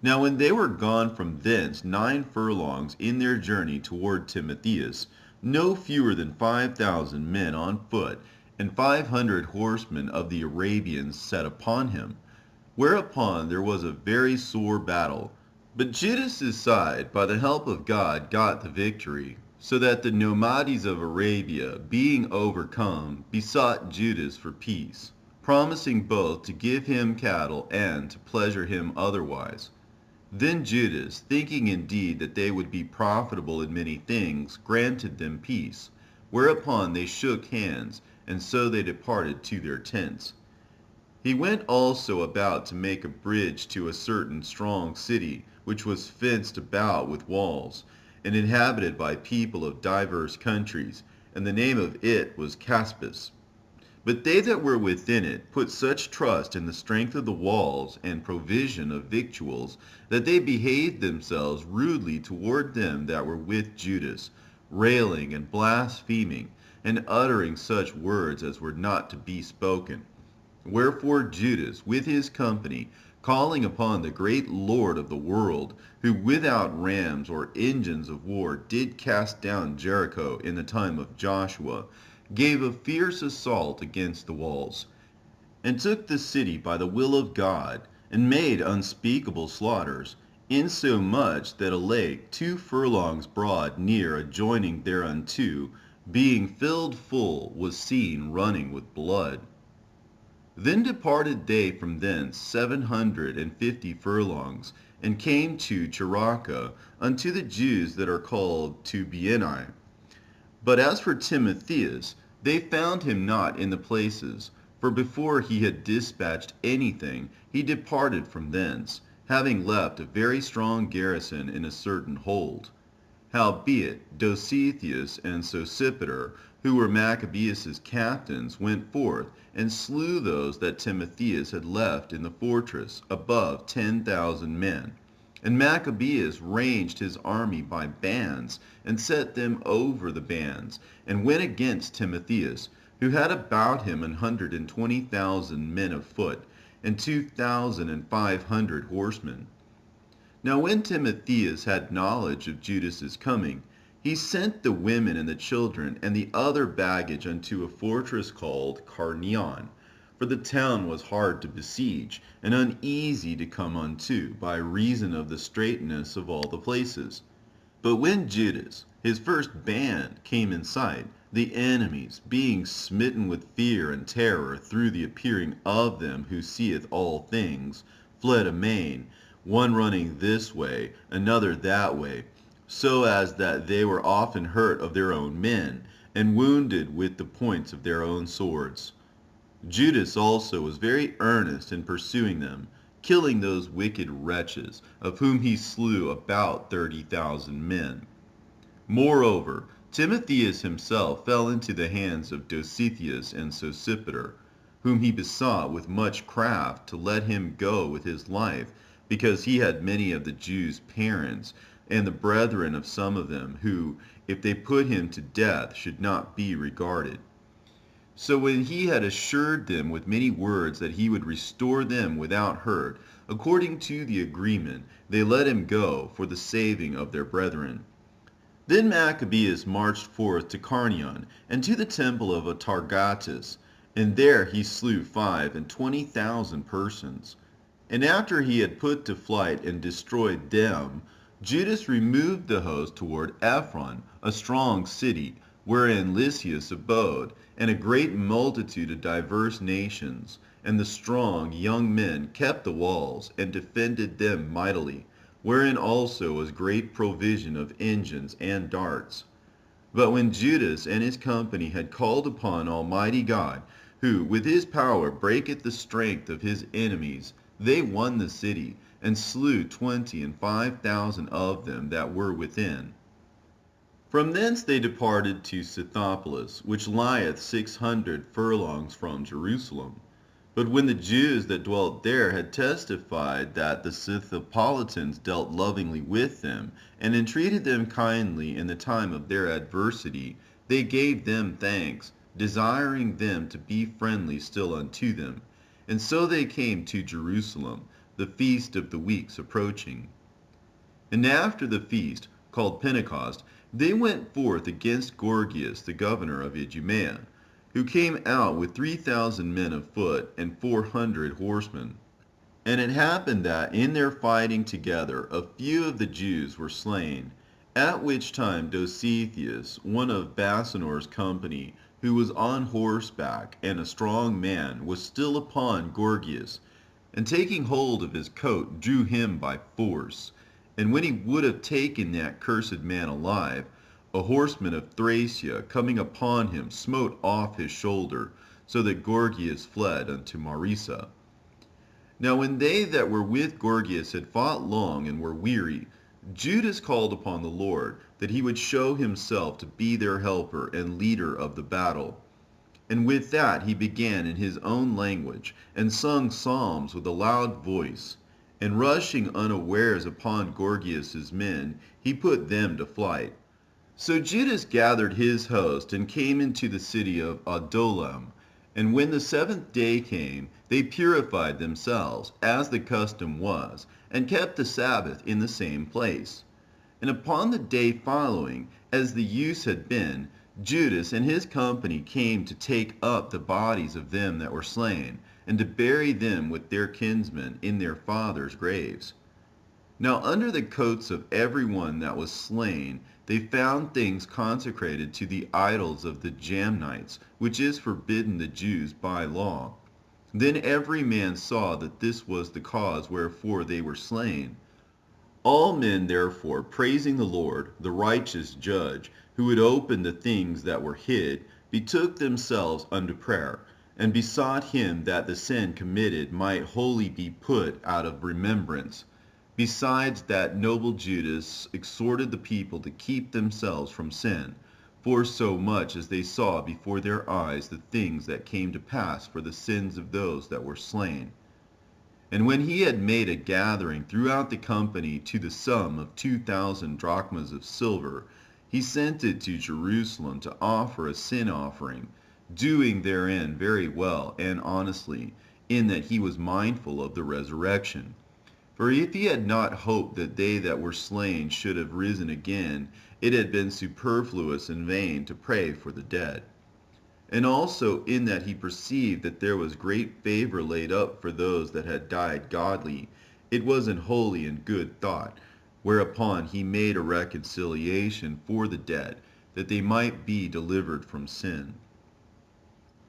Now when they were gone from thence 9 furlongs in their journey toward Timotheus, no fewer than 5,000 men on foot, and 500 horsemen of the Arabians set upon him, whereupon there was a very sore battle. But Judas's side, by the help of God, got the victory, so that the Nomades of Arabia, being overcome, besought Judas for peace, promising both to give him cattle and to pleasure him otherwise. Then Judas, thinking indeed that they would be profitable in many things, granted them peace, whereupon they shook hands, and so they departed to their tents. He went also about to make a bridge to a certain strong city, which was fenced about with walls, and inhabited by people of divers countries, and the name of it was Caspus. But they that were within it put such trust in the strength of the walls and provision of victuals, that they behaved themselves rudely toward them that were with Judas, railing and blaspheming, and uttering such words as were not to be spoken. Wherefore Judas, with his company, calling upon the great Lord of the world, who without rams or engines of war did cast down Jericho in the time of Joshua, gave a fierce assault against the walls, and took the city by the will of God, and made unspeakable slaughters, insomuch that a lake 2 furlongs broad near adjoining thereunto, being filled full, was seen running with blood. Then departed they from thence 750 furlongs, and came to Cheraka, unto the Jews that are called to Bienai. But as for Timotheus, they found him not in the places, for before he had dispatched anything, he departed from thence, having left a very strong garrison in a certain hold. Howbeit Dositheus and Sosipater, who were Maccabees' captains, went forth, and slew those that Timotheus had left in the fortress, above 10,000 men. And Maccabees ranged his army by bands, and set them over the bands, and went against Timotheus, who had about him 120,000 men of foot, and 2,500 horsemen. Now when Timotheus had knowledge of Judas's coming, he sent the women and the children and the other baggage unto a fortress called Carnion, for the town was hard to besiege, and uneasy to come unto, by reason of the straitness of all the places. But when Judas, his first band, came in sight, the enemies, being smitten with fear and terror through the appearing of them who seeth all things, fled amain, one running this way, another that way, so as that they were often hurt of their own men, and wounded with the points of their own swords. Judas also was very earnest in pursuing them, killing those wicked wretches, of whom he slew about 30,000 men. Moreover, Timotheus himself fell into the hands of Dositheus and Sosipater, whom he besought with much craft to let him go with his life, because he had many of the Jews' parents, and the brethren of some of them, who, if they put him to death, should not be regarded. So when he had assured them with many words that he would restore them without hurt, according to the agreement, they let him go for the saving of their brethren. Then Maccabeus marched forth to Carnion, and to the temple of Atargatus, and there he slew 25,000 persons. And after he had put to flight and destroyed them, Judas removed the host toward Ephron, a strong city, wherein Lysias abode, and a great multitude of diverse nations. And the strong young men kept the walls, and defended them mightily, wherein also was great provision of engines and darts. But when Judas and his company had called upon Almighty God, who with his power breaketh the strength of his enemies, they won the city, and slew 25,000 of them that were within. From thence they departed to Scythopolis, which lieth 600 furlongs from Jerusalem. But when the Jews that dwelt there had testified that the Scythopolitans dealt lovingly with them, and entreated them kindly in the time of their adversity, they gave them thanks, desiring them to be friendly still unto them. And so they came to Jerusalem, the feast of the weeks approaching. And after the feast, called Pentecost, they went forth against Gorgias the governor of Idumea, who came out with 3,000 men of foot and 400 horsemen. And it happened that in their fighting together a few of the Jews were slain, at which time Dositheus, one of Basanor's company, who was on horseback and a strong man, was still upon Gorgias, and taking hold of his coat drew him by force. And when he would have taken that cursed man alive, a horseman of Thracia coming upon him smote off his shoulder, so that Gorgias fled unto Marissa. Now when they that were with Gorgias had fought long and were weary, Judas called upon the Lord, that he would show himself to be their helper and leader of the battle. And with that he began in his own language, and sung psalms with a loud voice. And rushing unawares upon Gorgias's men, he put them to flight. So Judas gathered his host, and came into the city of Adullam. And when the 7th day came, they purified themselves, as the custom was, and kept the Sabbath in the same place. And upon the day following, as the use had been, Judas and his company came to take up the bodies of them that were slain, and to bury them with their kinsmen in their fathers' graves. Now under the coats of every one that was slain, they found things consecrated to the idols of the Jamnites, which is forbidden the Jews by law. Then every man saw that this was the cause wherefore they were slain. All men therefore, praising the Lord, the righteous judge, who had opened the things that were hid, betook themselves unto prayer, and besought him that the sin committed might wholly be put out of remembrance. Besides that noble Judas exhorted the people to keep themselves from sin, for so much as they saw before their eyes the things that came to pass for the sins of those that were slain. And when he had made a gathering throughout the company to the sum of 2,000 drachmas of silver, he sent it to Jerusalem to offer a sin offering, doing therein very well and honestly, in that he was mindful of the resurrection. For if he had not hoped that they that were slain should have risen again, it had been superfluous and vain to pray for the dead. And also in that he perceived that there was great favor laid up for those that had died godly, it was an holy and good thought, whereupon he made a reconciliation for the dead, that they might be delivered from sin.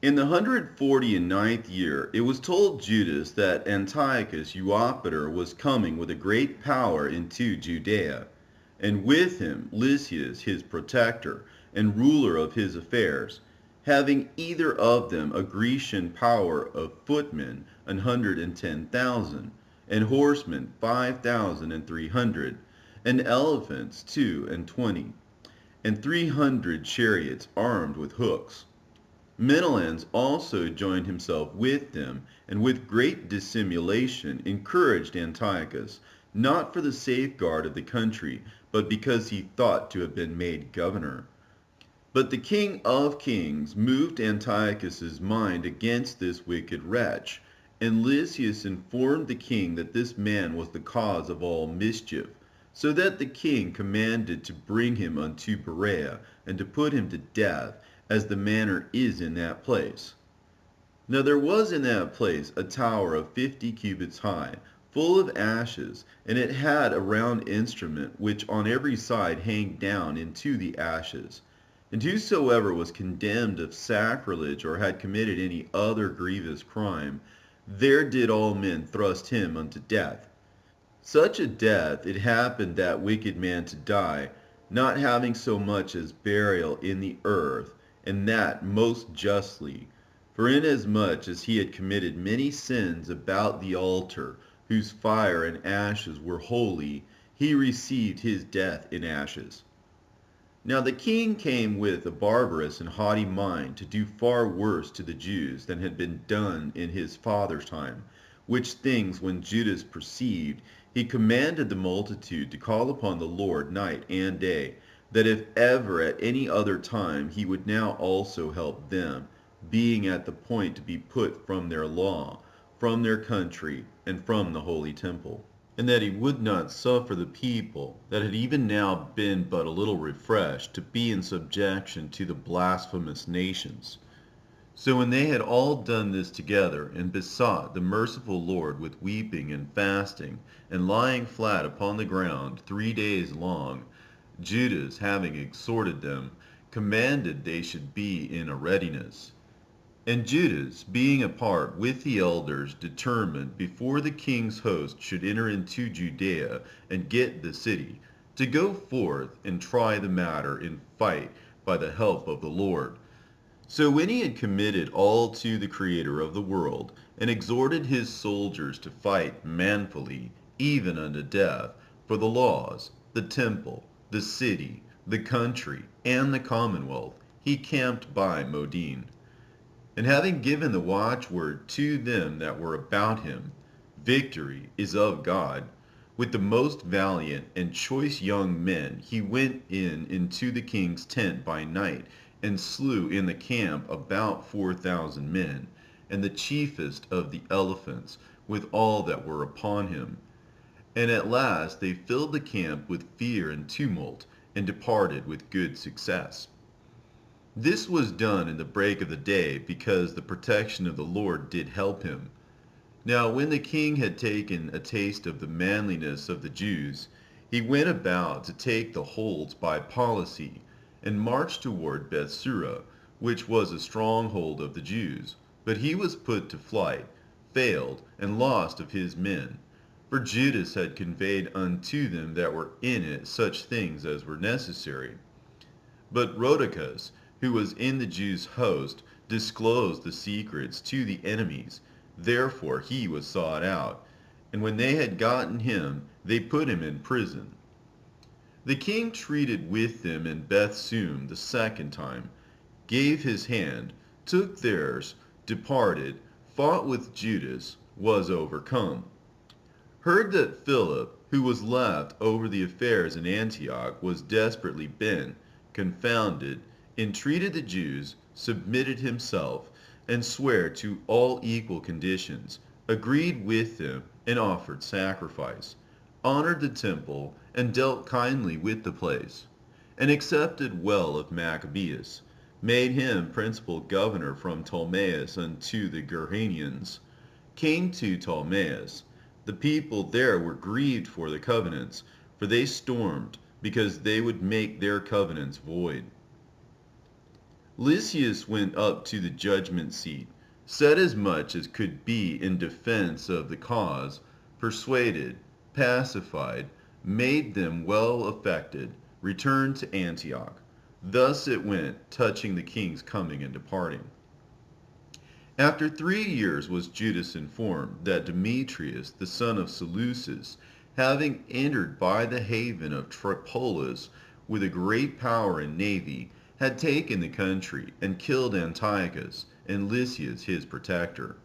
In the 149th year, it was told Judas that Antiochus Eupator was coming with a great power into Judea, and with him Lysias his protector, and ruler of his affairs, having either of them a Grecian power of footmen 110,000, and horsemen 5,300, and elephants 22, and 300 chariots armed with hooks. Menelaus also joined himself with them, and with great dissimulation encouraged Antiochus, not for the safeguard of the country, but because he thought to have been made governor. But the King of Kings moved Antiochus's mind against this wicked wretch, and Lysias informed the king that this man was the cause of all mischief, so that the king commanded to bring him unto Berea, and to put him to death, as the manner is in that place. Now there was in that place a tower of 50 cubits high, full of ashes, and it had a round instrument which on every side hanged down into the ashes. And whosoever was condemned of sacrilege or had committed any other grievous crime, there did all men thrust him unto death. Such a death it happened that wicked man to die, not having so much as burial in the earth, and that most justly. For inasmuch as he had committed many sins about the altar, whose fire and ashes were holy, he received his death in ashes. Now the king came with a barbarous and haughty mind to do far worse to the Jews than had been done in his father's time, which things when Judas perceived, he commanded the multitude to call upon the Lord night and day, that if ever at any other time he would now also help them, being at the point to be put from their law, from their country, and from the holy temple. And that he would not suffer the people, that had even now been but a little refreshed, to be in subjection to the blasphemous nations. So when they had all done this together, and besought the merciful Lord with weeping and fasting, and lying flat upon the ground 3 days long, Judas, having exhorted them, commanded they should be in a readiness. And Judas, being apart with the elders, determined, before the king's host should enter into Judea and get the city, to go forth and try the matter in fight by the help of the Lord. So when he had committed all to the Creator of the world, and exhorted his soldiers to fight manfully, even unto death, for the laws, the temple, the city, the country, and the commonwealth, he camped by Modin. And having given the watchword to them that were about him, victory is of God, with the most valiant and choice young men he went in into the king's tent by night, and slew in the camp about 4,000 men, and the chiefest of the elephants, with all that were upon him. And at last they filled the camp with fear and tumult, and departed with good success. This was done in the break of the day, because the protection of the Lord did help him. Now when the king had taken a taste of the manliness of the Jews, he went about to take the holds by policy, and marched toward Bethsura, which was a stronghold of the Jews. But he was put to flight, failed, and lost of his men. For Judas had conveyed unto them that were in it such things as were necessary. But Rhodocus, who was in the Jews' host, disclosed the secrets to the enemies. Therefore he was sought out. And when they had gotten him, they put him in prison. The king treated with them in Bethsum the second time, gave his hand, took theirs, departed, fought with Judas, was overcome. Heard that Philip, who was left over the affairs in Antioch, was desperately bent, confounded, entreated the Jews, submitted himself, and sware to all equal conditions, agreed with them, and offered sacrifice, honored the temple, and dealt kindly with the place, and accepted well of Maccabees, made him principal governor from Ptolemais unto the Gerranians, came to Ptolemais. The people there were grieved for the covenants, for they stormed, because they would make their covenants void. Lysias went up to the judgment seat, said as much as could be in defense of the cause, persuaded, pacified, made them well affected, returned to Antioch. Thus it went, touching the king's coming and departing. After 3 years was Judas informed that Demetrius, the son of Seleucus, having entered by the haven of Tripolis with a great power and navy, had taken the country, and killed Antiochus, and Lysias his protector.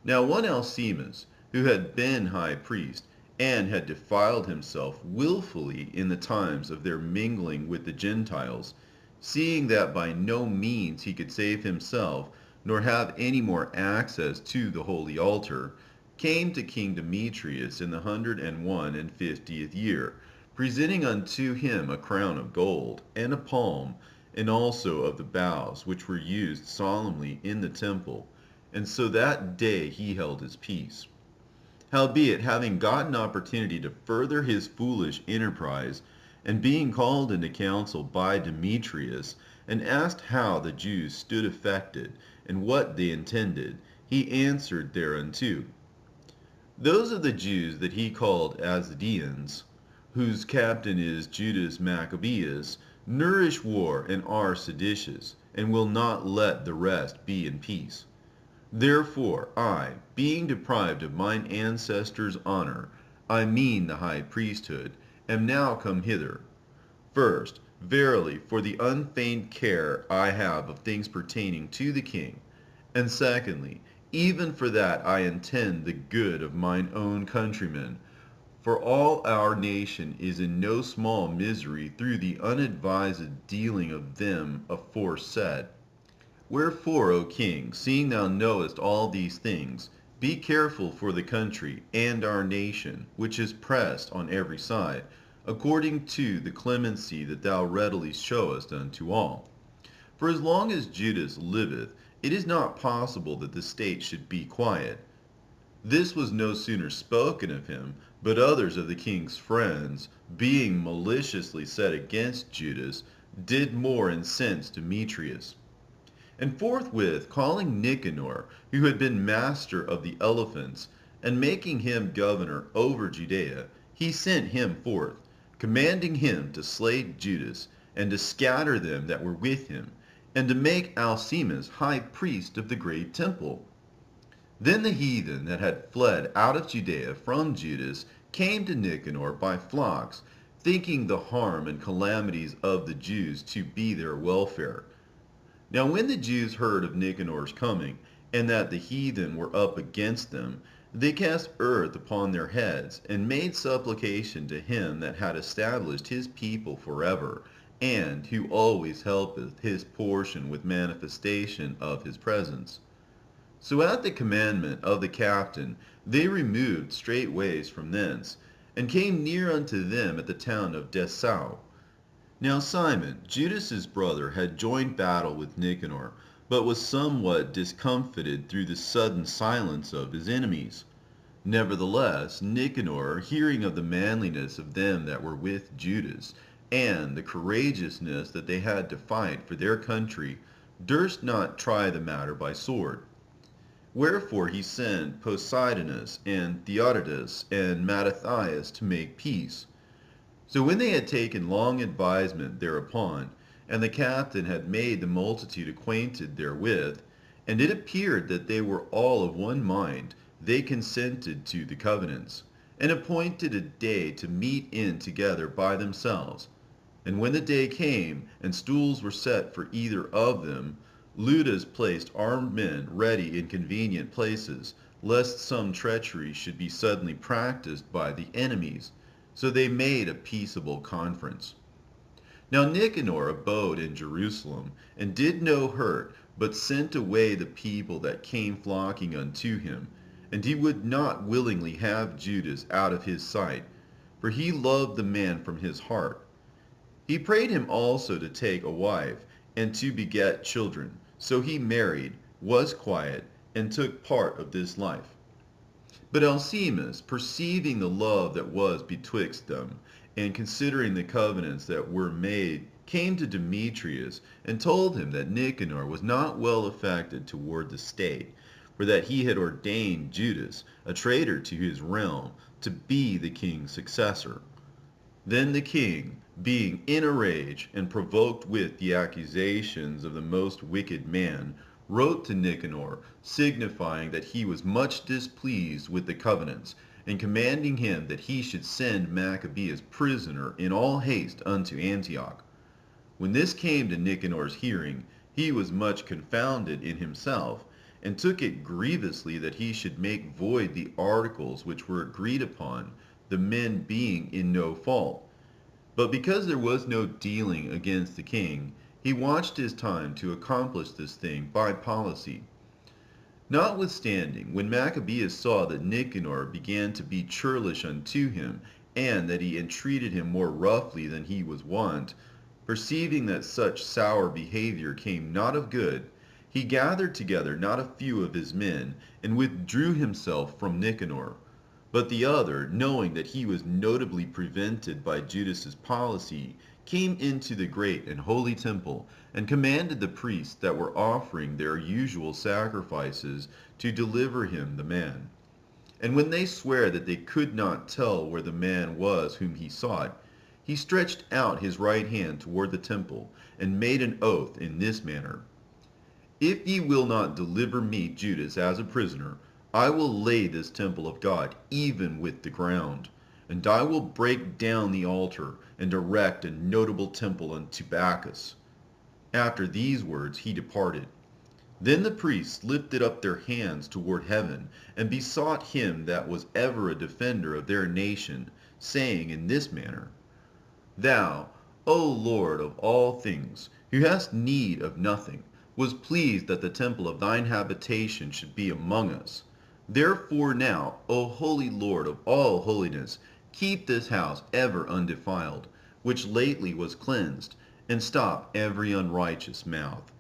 Now one Alcimus, who had been high priest, and had defiled himself wilfully in the times of their mingling with the Gentiles, seeing that by no means he could save himself, nor have any more access to the holy altar, came to King Demetrius in the 150th year, presenting unto him a crown of gold, and a palm, and also of the boughs, which were used solemnly in the temple, and so that day he held his peace. Howbeit, having gotten opportunity to further his foolish enterprise, and being called into council by Demetrius, and asked how the Jews stood affected, and what they intended, he answered thereunto. Those of the Jews that he called Asdeans, whose captain is Judas Maccabees, nourish war and are seditious, and will not let the rest be in peace. Therefore I, being deprived of mine ancestors' honor, I mean the high priesthood, am now come hither. First, verily, for the unfeigned care I have of things pertaining to the king, and secondly, even for that I intend the good of mine own countrymen, for all our nation is in no small misery through the unadvised dealing of them aforesaid. Wherefore, O king, seeing thou knowest all these things, be careful for the country and our nation, which is pressed on every side, according to the clemency that thou readily showest unto all. For as long as Judas liveth, it is not possible that the state should be quiet. This was no sooner spoken of him, but others of the king's friends, being maliciously set against Judas, did more incense Demetrius. And forthwith calling Nicanor, who had been master of the elephants, and making him governor over Judea, he sent him forth, commanding him to slay Judas, and to scatter them that were with him, and to make Alcemus high priest of the great temple. Then the heathen that had fled out of Judea from Judas came to Nicanor by flocks, thinking the harm and calamities of the Jews to be their welfare. Now when the Jews heard of Nicanor's coming, and that the heathen were up against them, they cast earth upon their heads, and made supplication to him that had established his people forever, and who always helpeth his portion with manifestation of his presence. So at the commandment of the captain they removed straightways from thence, and came near unto them at the town of Dessau. Now Simon, Judas's brother, had joined battle with Nicanor, but was somewhat discomfited through the sudden silence of his enemies. Nevertheless, Nicanor, hearing of the manliness of them that were with Judas, and the courageousness that they had to fight for their country, durst not try the matter by sword. Wherefore he sent Poseidonus and Theodotus and Mattathias to make peace. So when they had taken long advisement thereupon, and the captain had made the multitude acquainted therewith, and it appeared that they were all of one mind, they consented to the covenants, and appointed a day to meet in together by themselves. And when the day came, and stools were set for either of them, Leudas placed armed men ready in convenient places, lest some treachery should be suddenly practiced by the enemies. So they made a peaceable conference. Now Nicanor abode in Jerusalem, and did no hurt, but sent away the people that came flocking unto him. And he would not willingly have Judas out of his sight, for he loved the man from his heart. He prayed him also to take a wife, and to beget children. So he married, was quiet, and took part of this life. But Alcemus, perceiving the love that was betwixt them, and considering the covenants that were made, came to Demetrius, and told him that Nicanor was not well affected toward the state, for that he had ordained Judas, a traitor to his realm, to be the king's successor. Then the king, being in a rage, and provoked with the accusations of the most wicked man, wrote to Nicanor, signifying that he was much displeased with the covenants, and commanding him that he should send Maccabees prisoner in all haste unto Antioch. When this came to Nicanor's hearing, he was much confounded in himself, and took it grievously that he should make void the articles which were agreed upon, the men being in no fault. But because there was no dealing against the king, he watched his time to accomplish this thing by policy. Notwithstanding, when Maccabeus saw that Nicanor began to be churlish unto him, and that he entreated him more roughly than he was wont, perceiving that such sour behavior came not of good, he gathered together not a few of his men, and withdrew himself from Nicanor. But the other, knowing that he was notably prevented by Judas's policy, came into the great and holy temple and commanded the priests that were offering their usual sacrifices to deliver him the man. And when they sware that they could not tell where the man was whom he sought, he stretched out his right hand toward the temple, and made an oath in this manner: If ye will not deliver me Judas as a prisoner, I will lay this temple of God even with the ground, and I will break down the altar, and erect a notable temple unto Bacchus. After these words he departed. Then the priests lifted up their hands toward heaven, and besought him that was ever a defender of their nation, saying in this manner: Thou, O Lord of all things, who hast need of nothing, was pleased that the temple of thine habitation should be among us. Therefore now, O holy Lord of all holiness, keep this house ever undefiled, which lately was cleansed, and stop every unrighteous mouth.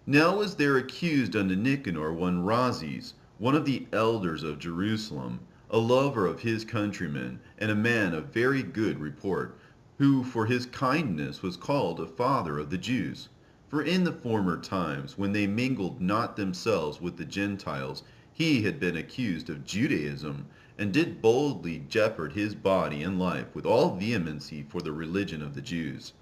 Now was there accused unto Nicanor one Rhazes, one of the elders of Jerusalem, a lover of his countrymen, and a man of very good report, who for his kindness was called a father of the Jews. For in the former times, when they mingled not themselves with the Gentiles, he had been accused of Judaism, and did boldly jeopard his body and life with all vehemency for the religion of the Jews.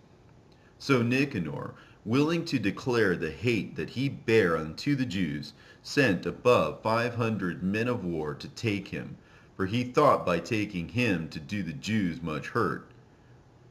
So Nicanor, willing to declare the hate that he bare unto the Jews, sent above 500 men of war to take him, for he thought by taking him to do the Jews much hurt.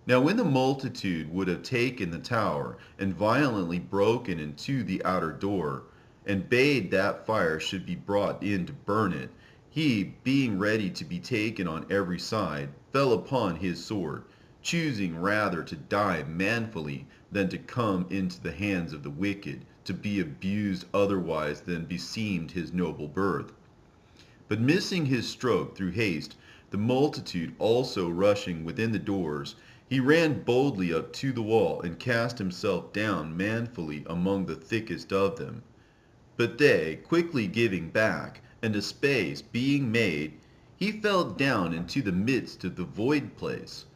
Now when the multitude would have taken the tower, and violently broken into the outer door, and bade that fire should be brought in to burn it, he, being ready to be taken on every side, fell upon his sword, choosing rather to die manfully than to come into the hands of the wicked, to be abused otherwise than beseemed his noble birth. But missing his stroke through haste, the multitude also rushing within the doors, he ran boldly up to the wall, and cast himself down manfully among the thickest of them. But they, quickly giving back, and a space being made, he fell down into the midst of the void place.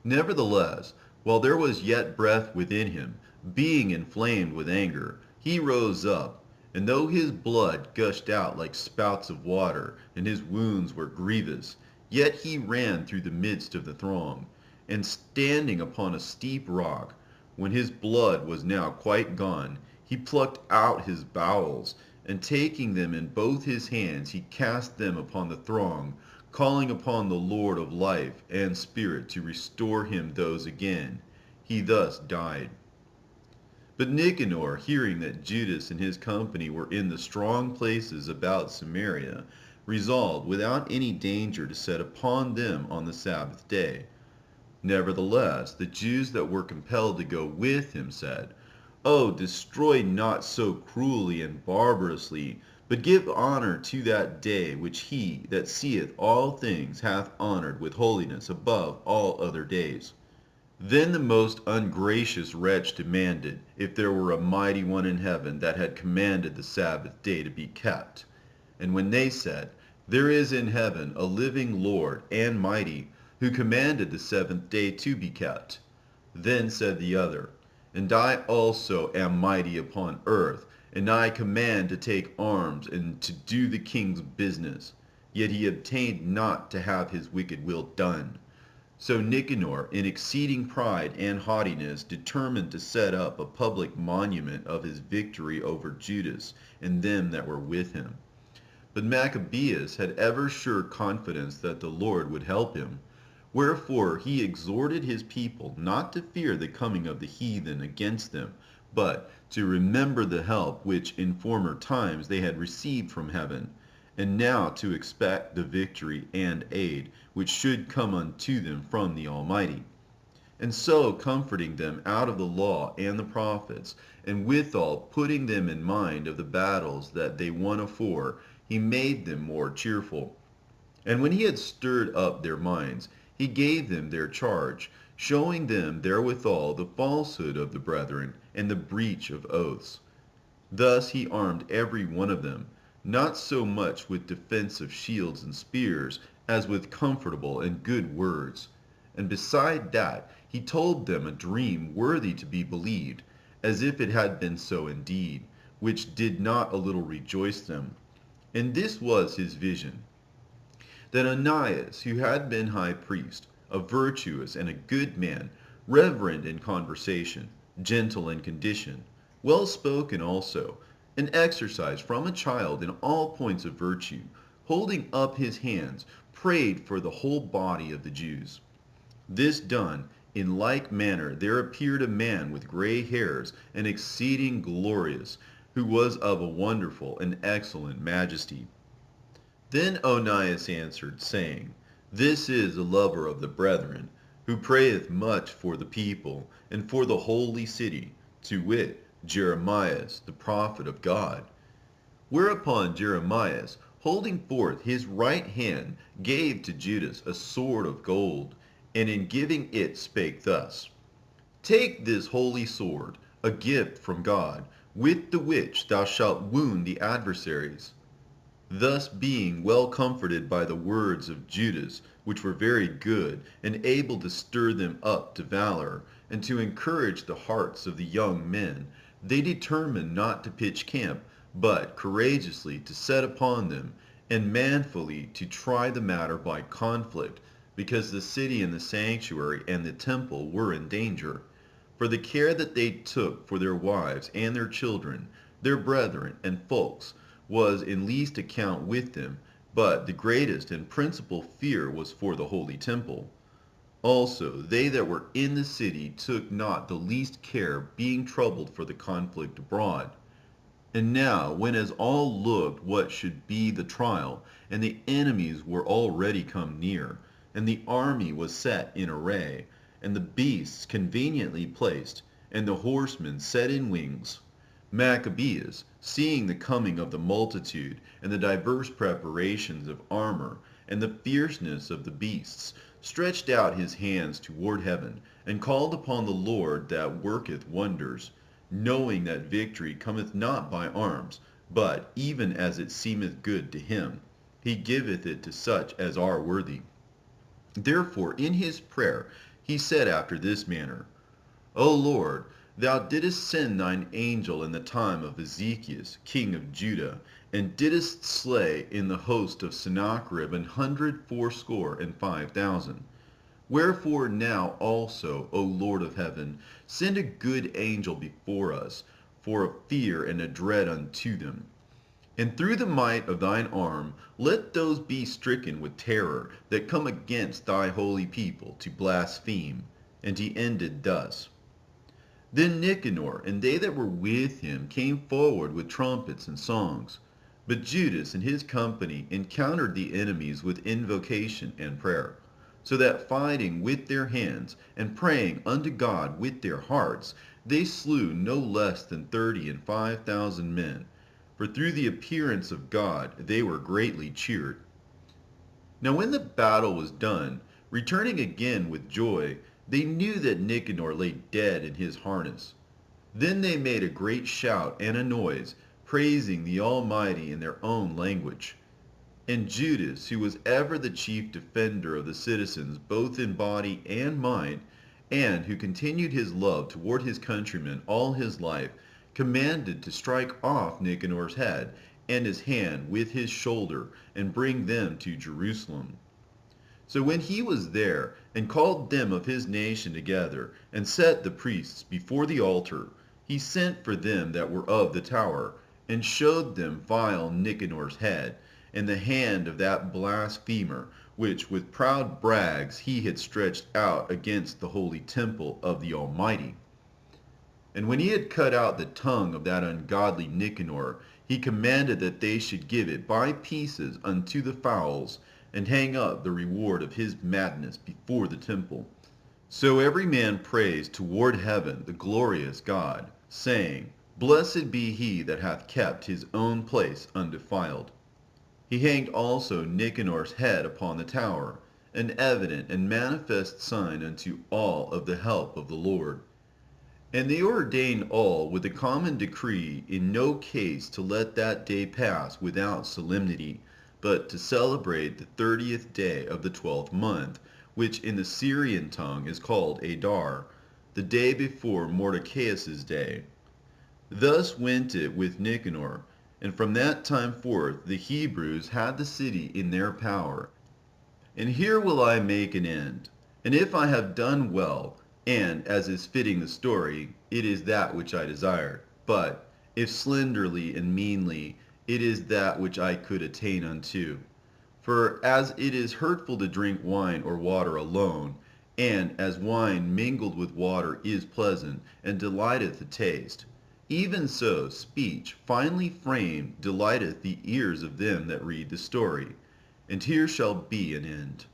Nevertheless, while there was yet breath within him, being inflamed with anger, he rose up, and though his blood gushed out like spouts of water, and his wounds were grievous, yet he ran through the midst of the throng, and standing upon a steep rock, when his blood was now quite gone, he plucked out his bowels, and taking them in both his hands, he cast them upon the throng, calling upon the Lord of life and spirit to restore him those again. He thus died. But Nicanor, hearing that Judas and his company were in the strong places about Samaria, resolved without any danger to set upon them on the Sabbath day. Nevertheless, the Jews that were compelled to go with him said, O destroy not so cruelly and barbarously, but give honor to that day which he that seeth all things hath honored with holiness above all other days. Then the most ungracious wretch demanded if there were a mighty one in heaven that had commanded the Sabbath day to be kept. And when they said, There is in heaven a living Lord and mighty, who commanded the seventh day to be kept. Then said the other, And I also am mighty upon earth, and I command to take arms and to do the king's business. Yet he obtained not to have his wicked will done. So Nicanor, in exceeding pride and haughtiness, determined to set up a public monument of his victory over Judas and them that were with him. But Maccabees had ever sure confidence that the Lord would help him. Wherefore he exhorted his people not to fear the coming of the heathen against them, but to remember the help which in former times they had received from heaven, and now to expect the victory and aid which should come unto them from the Almighty. And so comforting them out of the law and the prophets, and withal putting them in mind of the battles that they won afore, he made them more cheerful. And when he had stirred up their minds, he gave them their charge, showing them therewithal the falsehood of the brethren, and the breach of oaths. Thus he armed every one of them, not so much with defensive shields and spears, as with comfortable and good words. And beside that, he told them a dream worthy to be believed, as if it had been so indeed, which did not a little rejoice them. And this was his vision: that Onias, who had been high priest, a virtuous and a good man, reverent in conversation, gentle in condition, well spoken also, and exercised from a child in all points of virtue, holding up his hands, prayed for the whole body of the Jews. This done, in like manner there appeared a man with gray hairs and exceeding glorious, who was of a wonderful and excellent majesty. Then Onias answered, saying, This is a lover of the brethren, who prayeth much for the people, and for the holy city, to wit, Jeremias, the prophet of God. Whereupon Jeremias, holding forth his right hand, gave to Judas a sword of gold, and in giving it spake thus: Take this holy sword, a gift from God, with the which thou shalt wound the adversaries. Thus being well comforted by the words of Judas, which were very good, and able to stir them up to valor, and to encourage the hearts of the young men, they determined not to pitch camp, but courageously to set upon them, and manfully to try the matter by conflict, because the city and the sanctuary and the temple were in danger. For the care that they took for their wives and their children, their brethren and folks, was in least account with them, but the greatest and principal fear was for the holy temple. Also they that were in the city took not the least care, being troubled for the conflict abroad. And now, when as all looked what should be the trial, and the enemies were already come near, and the army was set in array, and the beasts conveniently placed, and the horsemen set in wings, Maccabees, seeing the coming of the multitude, and the diverse preparations of armor, and the fierceness of the beasts, stretched out his hands toward heaven, and called upon the Lord that worketh wonders, knowing that victory cometh not by arms, but even as it seemeth good to him, he giveth it to such as are worthy. Therefore in his prayer he said after this manner: O Lord, thou didst send thine angel in the time of Ezekias, king of Judah, and didst slay in the host of Sennacherib 180,500. Wherefore now also, O Lord of heaven, send a good angel before us, for a fear and a dread unto them. And through the might of thine arm, let those be stricken with terror that come against thy holy people to blaspheme. And he ended thus. Then Nicanor and they that were with him came forward with trumpets and songs. But Judas and his company encountered the enemies with invocation and prayer, so that fighting with their hands and praying unto God with their hearts, they slew no less than 35,000 men. For through the appearance of God they were greatly cheered. Now when the battle was done, returning again with joy, they knew that Nicanor lay dead in his harness. Then they made a great shout and a noise, praising the Almighty in their own language. And Judas, who was ever the chief defender of the citizens both in body and mind, and who continued his love toward his countrymen all his life, commanded to strike off Nicanor's head and his hand with his shoulder, and bring them to Jerusalem. So when he was there, and called them of his nation together, and set the priests before the altar, he sent for them that were of the tower, and showed them vile Nicanor's head, and the hand of that blasphemer, which with proud brags he had stretched out against the holy temple of the Almighty. And when he had cut out the tongue of that ungodly Nicanor, he commanded that they should give it by pieces unto the fowls, and hang up the reward of his madness before the temple. So every man praised toward heaven the glorious God, saying, Blessed be he that hath kept his own place undefiled. He hanged also Nicanor's head upon the tower, an evident and manifest sign unto all of the help of the Lord. And they ordained all with a common decree in no case to let that day pass without solemnity, but to celebrate the 30th day of the 12th month, which in the Syrian tongue is called Adar, the day before Mordecai's day. Thus went it with Nicanor, and from that time forth the Hebrews had the city in their power. And here will I make an end. And if I have done well, and, as is fitting the story, it is that which I desired. But, if slenderly and meanly, it is that which I could attain unto. For as it is hurtful to drink wine or water alone, and as wine mingled with water is pleasant, and delighteth the taste, even so speech finely framed delighteth the ears of them that read the story. And here shall be an end.